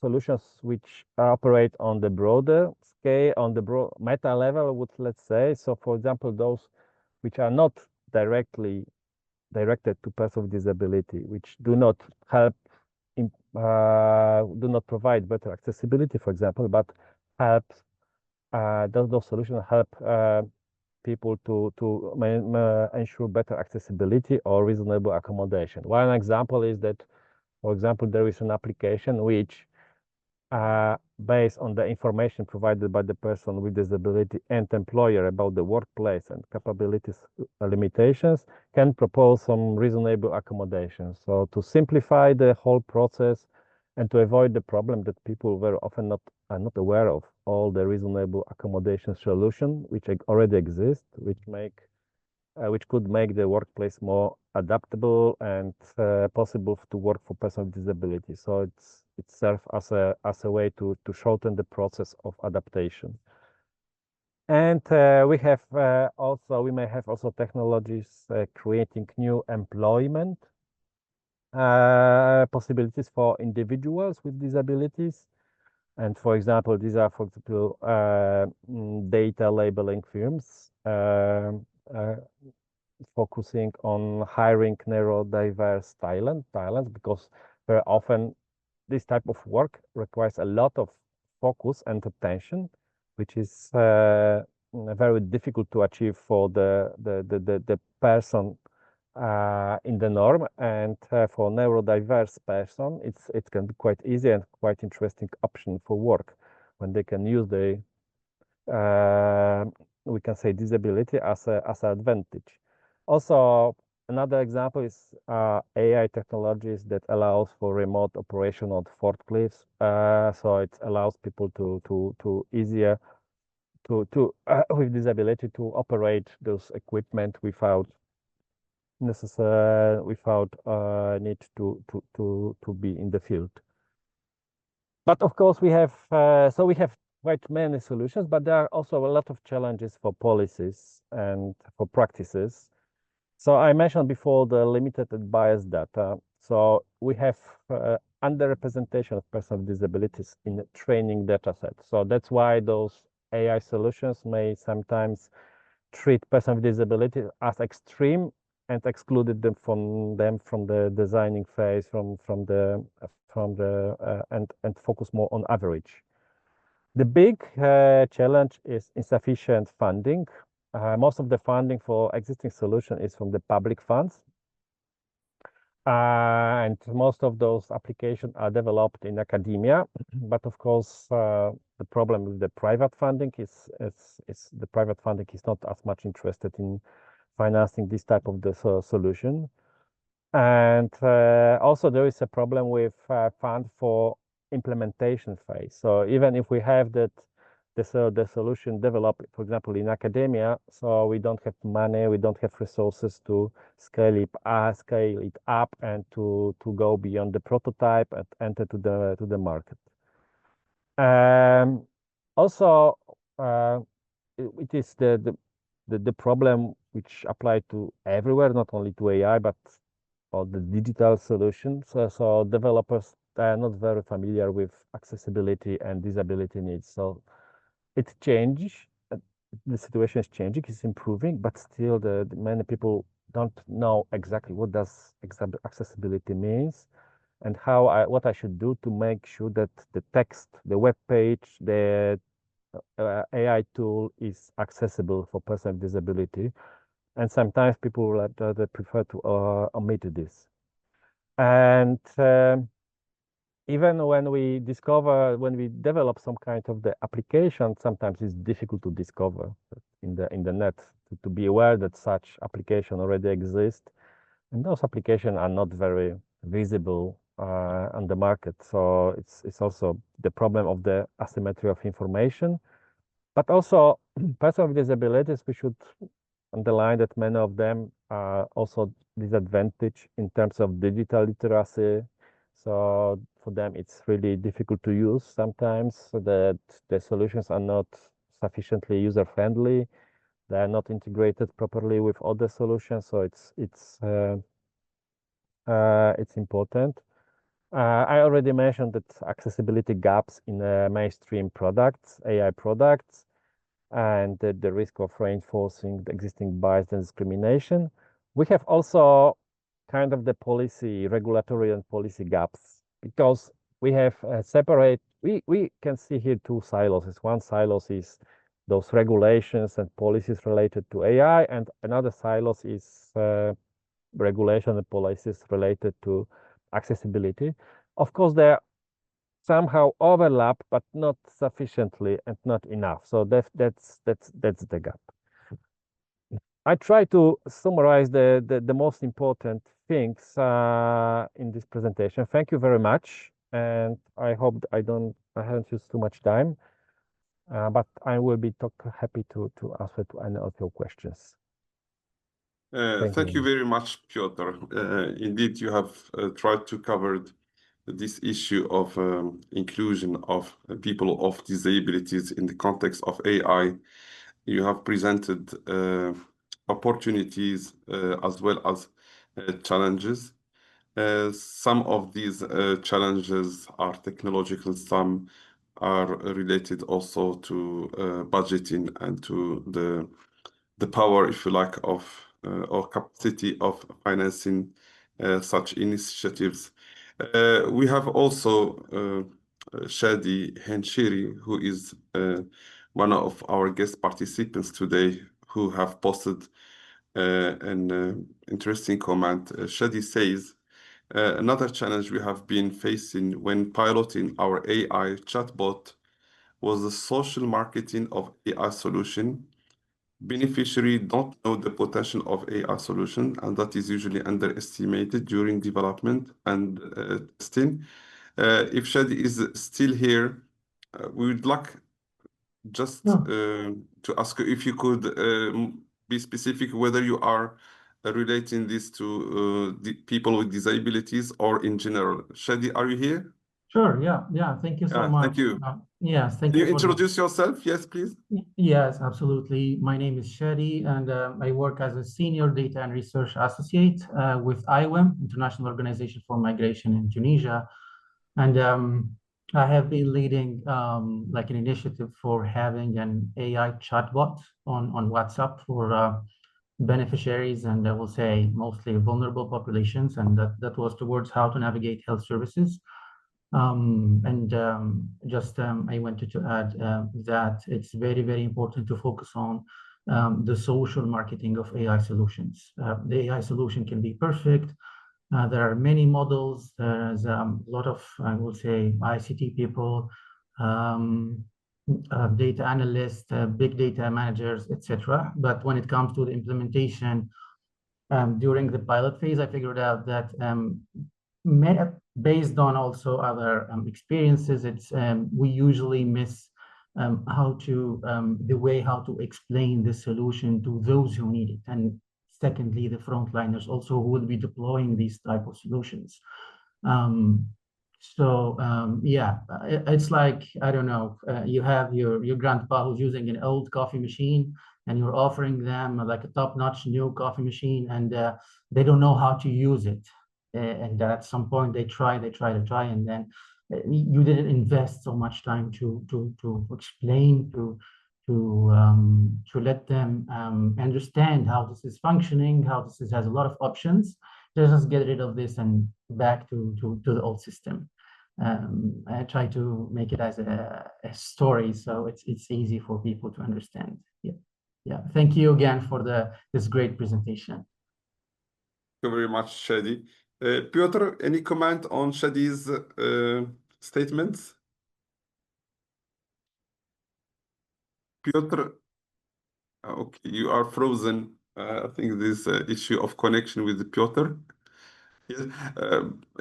solutions which operate on the broader scale, on the meta level, let's say. So, for example, those which are not directly directed to persons with disability, which do not help, do not provide better accessibility, for example, but help those solutions help people to ensure better accessibility or reasonable accommodation. One example is that, for example, there is an application which, based on the information provided by the person with disability and employer about the workplace and capabilities limitations, can propose some reasonable accommodations. So to simplify the whole process and to avoid the problem that people very often are not aware of all the reasonable accommodation solution which already exist, which could make the workplace more adaptable and possible to work for persons with disability. So it serves as a way to shorten the process of adaptation. And we may have also technologies creating new employment possibilities for individuals with disabilities. And for example, these are, for example, data labeling firms focusing on hiring neurodiverse talent, because very often this type of work requires a lot of focus and attention, which is very difficult to achieve for the person in the norm, and for neurodiverse person, it can be quite easy and quite interesting option for work when they can use the we can say disability as an advantage. Also, another example is AI technologies that allows for remote operation on forklifts. So it allows people to easier with disability to operate those equipment without need to be in the field. But of course we have quite many solutions, but there are also a lot of challenges for policies and for practices. So I mentioned before the limited and biased data. So we have underrepresentation of persons with disabilities in the training data set. So that's why those AI solutions may sometimes treat persons with disability as extreme and excluded them from the designing phase, and focus more on average. The big challenge is insufficient funding. Most of the funding for existing solution is from the public funds. And most of those applications are developed in academia. But of course, the problem with the private funding is the private funding is not as much interested in financing this type of the solution. And also there is a problem with fund for implementation phase. So even if we have the solution developed, for example, in academia, so we don't have money, we don't have resources to scale it up and to go beyond the prototype and enter to the market. Also, it is the problem which apply to everywhere, not only to AI, but all the digital solutions. So developers are not very familiar with accessibility and disability needs. So it changes. The situation is changing. It's improving, but still, the many people don't know exactly what does accessibility means, and what I should do to make sure that the text, the web page, the AI tool is accessible for persons with disability. And sometimes people they prefer to omit this. And even when we develop some kind of the application, sometimes it's difficult to discover in the net, to be aware that such application already exists. And those applications are not very visible on the market. So it's also the problem of the asymmetry of information. But also, persons with disabilities, we should underline that many of them are also disadvantaged in terms of digital literacy. So for them, it's really difficult to use sometimes, so that the solutions are not sufficiently user-friendly. They are not integrated properly with other solutions, so it's important. I already mentioned that accessibility gaps in mainstream products, AI products, and the risk of reinforcing the existing bias and discrimination. We have also kind of the policy, regulatory and policy gaps, because we have we can see here two silos. One silo is those regulations and policies related to AI, and another silo is regulation and policies related to accessibility. Of course, they somehow overlap, but not sufficiently and not enough. So that's the gap. I try to summarize the most important things in this presentation. Thank you very much, and I hope I haven't used too much time, but I will be happy to answer to any of your questions. Thank you very much, Piotr. Indeed, you have tried to cover this issue of inclusion of people of disabilities in the context of AI. You have presented opportunities as well as challenges. Some of these challenges are technological, some are related also to budgeting and to the power, if you like, of or capacity of financing such initiatives. We have also Shadi Henshiri, who is one of our guest participants today, who have posted an interesting comment. Shadi says, another challenge we have been facing when piloting our AI chatbot was the social marketing of AI solution. Beneficiaries don't know the potential of AI solution, and that is usually underestimated during development and testing. If Shadi is still here, we would like just to ask you if you could be specific whether you are relating this to the people with disabilities or in general. Shadi, are you here? Sure, yeah. Thank you so much. Thank you. Yes, thank Can you. you introduce yourself? Yes, please. Yes, absolutely. My name is Shadi, and I work as a senior data and research associate with IWEM, International Organization for Migration in Tunisia. And I have been leading like an initiative for having an AI chatbot on WhatsApp for beneficiaries, and I will say mostly vulnerable populations, and that was towards how to navigate health services. I wanted to add that it's very, very important to focus on the social marketing of AI solutions. The AI solution can be perfect. There are many models. There's a lot of, I will say, ICT people, data analysts, big data managers, etc. But when it comes to the implementation, during the pilot phase, I figured out that based on also other experiences, we usually miss how to explain the solution to those who need it, and secondly, the frontliners also who will be deploying these type of solutions. Yeah, it's like, I don't know, you have your grandpa who's using an old coffee machine, and you're offering them like a top-notch new coffee machine, and they don't know how to use it. And at some point they try, and then you didn't invest so much time to explain, to let them understand how this is functioning, how this has a lot of options. Just get rid of this and back to the old system. I try to make it as a story, so it's easy for people to understand. Yeah. Thank you again for this great presentation. Thank you very much, Shadi. Piotr, any comment on Shadi's statements? Piotr, okay, you are frozen. I think this issue of connection with Piotr. Yes,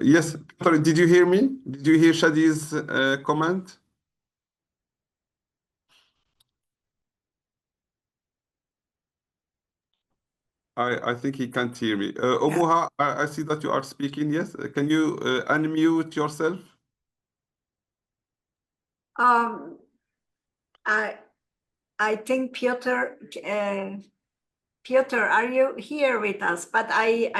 yes, Piotr, did you hear me? Did you hear Shadi's comment? I think he can't hear me. Omuha, I see that you are speaking. Yes, can you unmute yourself? I think Piotr, Piotr, are you here with us? But I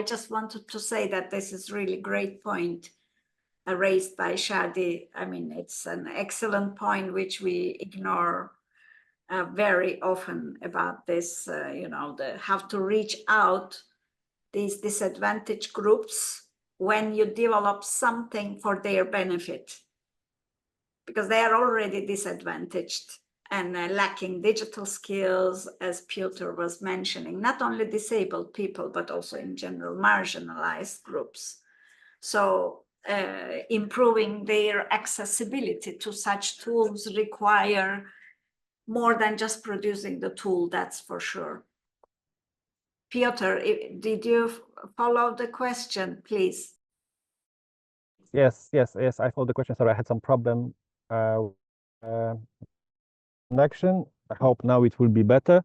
just wanted to say that this is really great point raised by Shadi. I mean, it's an excellent point which we ignore very often about this, you know, the have to reach out these disadvantaged groups when you develop something for their benefit, because they are already disadvantaged and lacking digital skills, as Piotr was mentioning, not only disabled people, but also in general marginalized groups. So improving their accessibility to such tools require more than just producing the tool, that's for sure. Piotr, did you follow the question, please? Yes, I followed the question. Sorry, I had some problem connection. I hope now it will be better.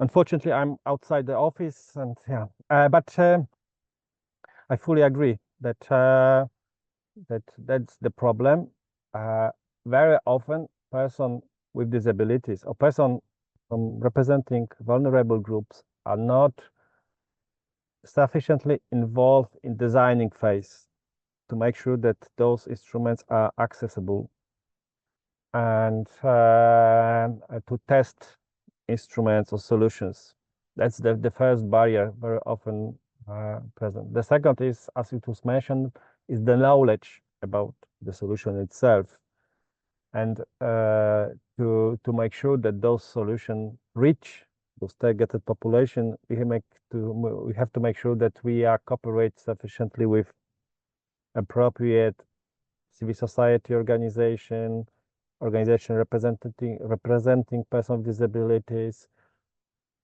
Unfortunately, I'm outside the office, and yeah, but I fully agree that that's the problem. Very often, person with disabilities or person representing vulnerable groups are not sufficiently involved in designing phase to make sure that those instruments are accessible and to test instruments or solutions. That's the first barrier very often present. The second is, as it was mentioned, is the knowledge about the solution itself, and to make sure that those solutions reach those targeted population, we have to make sure that we cooperate sufficiently with appropriate civil society organization representing persons with disabilities,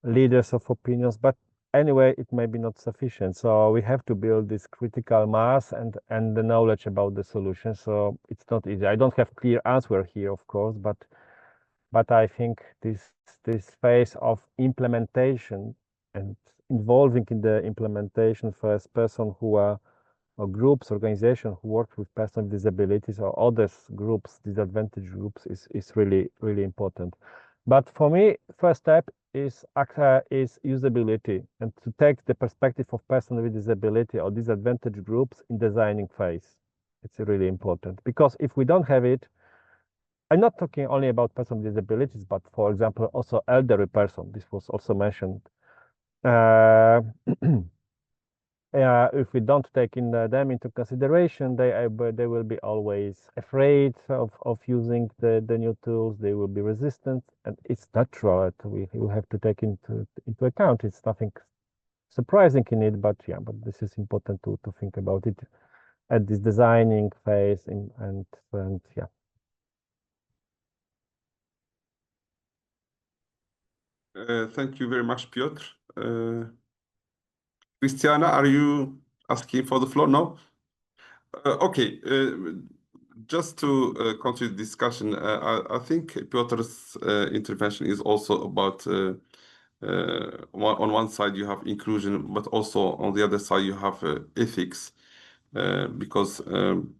leaders of opinions, but anyway, it may be not sufficient. So we have to build this critical mass and the knowledge about the solution. So it's not easy. I don't have clear answer here, of course, but I think this phase of implementation and involving in the implementation first person who are or groups, organizations who work with persons with disabilities or others groups, disadvantaged groups is really, really important. But for me, first step is usability and to take the perspective of persons with disability or disadvantaged groups in designing phase. It's really important because if we don't have it, I'm not talking only about persons with disabilities, but for example, also elderly person. This was also mentioned. If we don't take them into consideration, they will be always afraid of using the new tools. They will be resistant, and it's natural. We will have to take into account. It's nothing surprising in it, but yeah, but this is important to think about it at this designing phase and yeah. Thank you very much, Piotr. Christiana, are you asking for the floor? No? Okay. Just to continue the discussion, I think Piotr's intervention is also about on one side you have inclusion, but also on the other side you have ethics. Because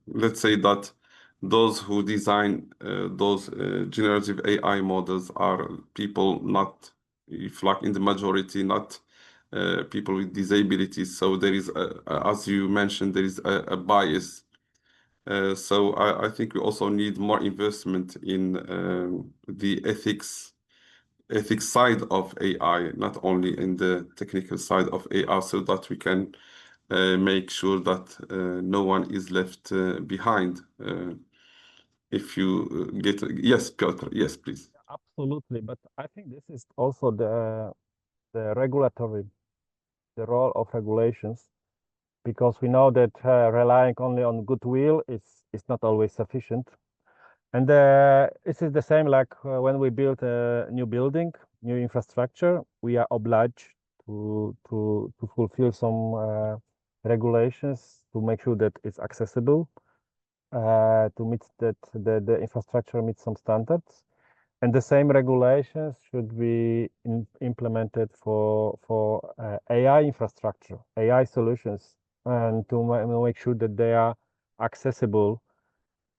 let's say that those who design those generative AI models are people not, if like in the majority, not people with disabilities. So there is, as you mentioned, there is a bias. So I think we also need more investment in the ethics side of AI, not only in the technical side of AI, so that we can make sure that no one is left behind. If you get, yes, Piotr, yes, please. Absolutely, but I think this is also the regulatory, the role of regulations, because we know that relying only on goodwill is not always sufficient. And this is the same like when we build a new building, new infrastructure, we are obliged to fulfill some regulations to make sure that it's accessible, to meet that the infrastructure meets some standards. And the same regulations should be implemented for AI infrastructure, AI solutions, and to make sure that they are accessible.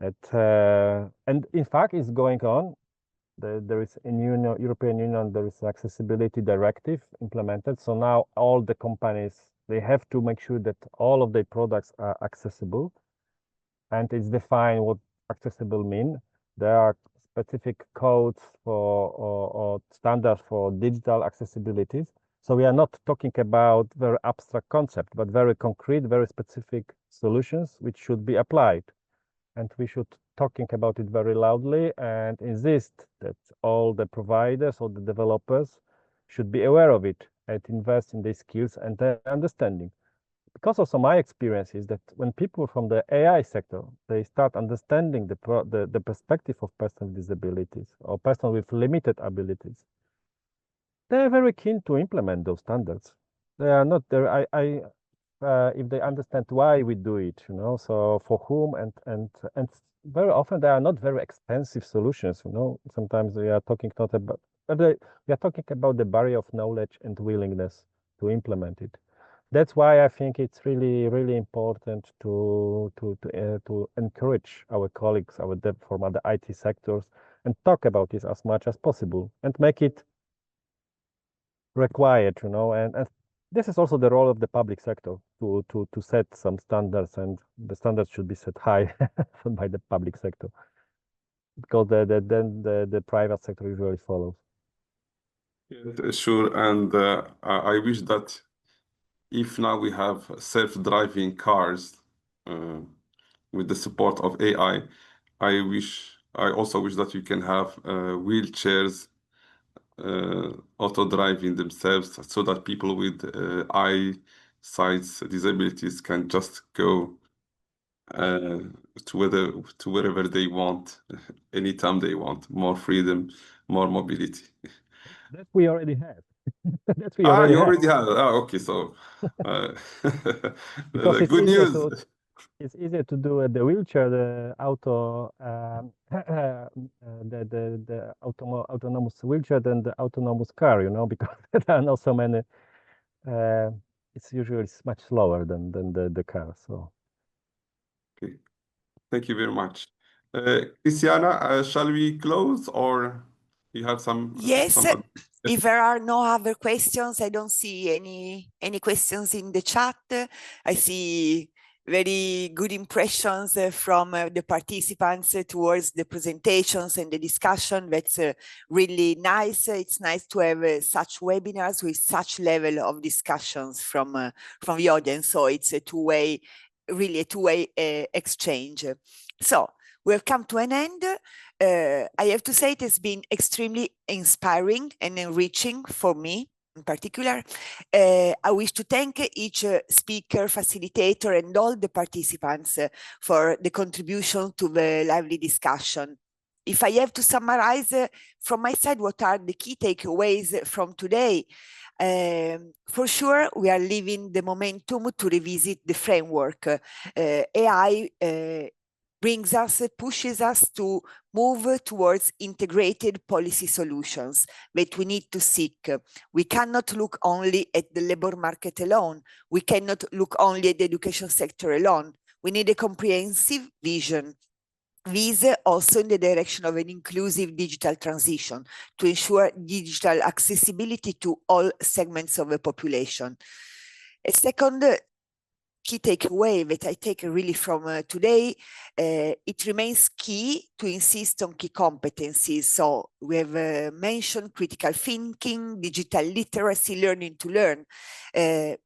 And in fact, it's going on. There is in European Union, there is an accessibility directive implemented. So now all the companies, they have to make sure that all of their products are accessible. And it's defined what accessible mean. There are specific codes for or standards for digital accessibilities. So we are not talking about very abstract concept, but very concrete, very specific solutions which should be applied. And we should talking about it very loudly and insist that all the providers or the developers should be aware of it and invest in their skills and their understanding. Because also my experience is that when people from the AI sector, they start understanding the perspective of person with disabilities or person with limited abilities, they're very keen to implement those standards. They are not there. If they understand why we do it, you know, so for whom and very often they are not very expensive solutions, you know. Sometimes we are talking not about, but we are talking about the barrier of knowledge and willingness to implement it. That's why I think it's really, really important to encourage our colleagues, from other IT sectors, and talk about this as much as possible and make it required, you know. And this is also the role of the public sector to set some standards, and the standards should be set high by the public sector, because then the private sector usually follows. Yeah, sure, and I wish that if now we have self-driving cars with the support of AI, I also wish that you can have wheelchairs auto-driving themselves, so that people with eyesight disabilities can just go to wherever they want, anytime they want. More freedom, more mobility. That we already have. That we You already already have. Okay, so because the it's good easier news. it's easier to do the wheelchair, the auto, the autonomous wheelchair than the autonomous car, you know, because there are not so many. It's usually much slower than the car. So. Okay, thank you very much, Christiana. Shall we close, or you have some? Yes. Yes. If there are no other questions, I don't see any questions in the chat. I see very good impressions from the participants towards the presentations and the discussion. That's really nice. It's nice to have such webinars with such level of discussions from the audience. So it's a two-way, really a two-way exchange. So we've come to an end. I have to say it has been extremely inspiring and enriching for me in particular. I wish to thank each speaker, facilitator, and all the participants for the contribution to the lively discussion. If I have to summarize from my side, what are the key takeaways from today? For sure, we are leaving the momentum to revisit the framework. AI pushes us to move towards integrated policy solutions that we need to seek. We cannot look only at the labor market alone. We cannot look only at the education sector alone. We need a comprehensive vision. This also in the direction of an inclusive digital transition to ensure digital accessibility to all segments of the population. A second key takeaway that I take really from today, it remains key to insist on key competencies. So we have mentioned critical thinking, digital literacy, learning to learn,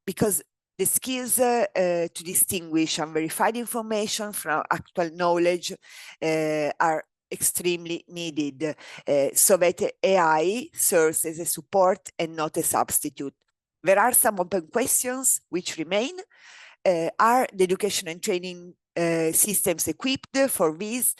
because the skills to distinguish unverified information from actual knowledge are extremely needed, so that AI serves as a support and not a substitute. There are some open questions which remain. Are the education and training systems equipped for this?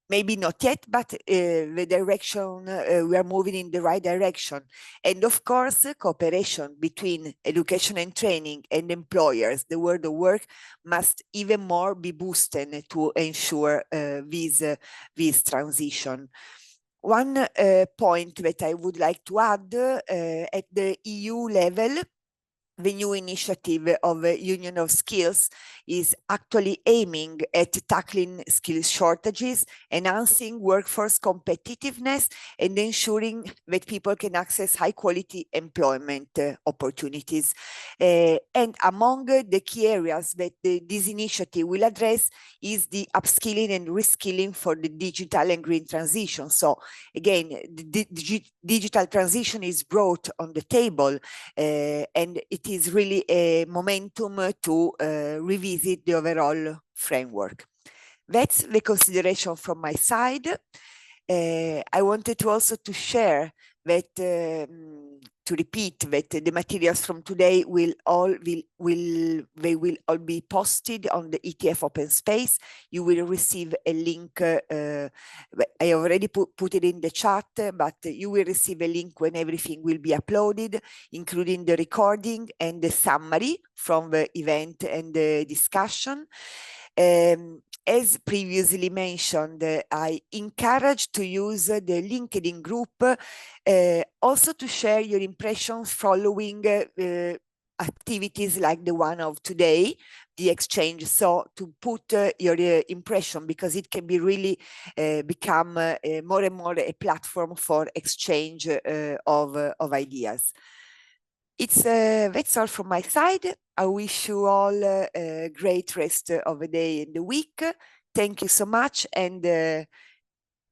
maybe not yet, but the direction, we are moving in the right direction. And of course, cooperation between education and training and employers, the world of work, must even more be boosted to ensure this transition. One point that I would like to add, at the EU level, the new initiative of Union of Skills is actually aiming at tackling skills shortages, enhancing workforce competitiveness, and ensuring that people can access high quality employment opportunities. And among the key areas that this initiative will address is the upskilling and reskilling for the digital and green transition. So again, the digital transition is brought on the table, and it is really a momentum to revisit the overall framework. That's the consideration from my side. I wanted to also to share that, to repeat that the materials from today will all be posted on the ETF Open Space. You will receive a link. I already put it in the chat, but you will receive a link when everything will be uploaded, including the recording and the summary from the event and the discussion. As previously mentioned, I encourage to use the LinkedIn group also to share your impressions following activities like the one of today, the exchange. So to put your impression, because it can be really become more and more a platform for exchange of ideas. That's all from my side. I wish you all a great rest of the day and the week. Thank you so much, and we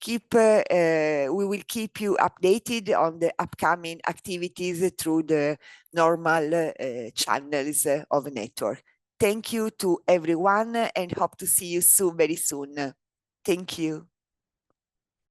will keep you updated on the upcoming activities through the normal channels of the network. Thank you to everyone, and hope to see you soon, very soon. Thank you.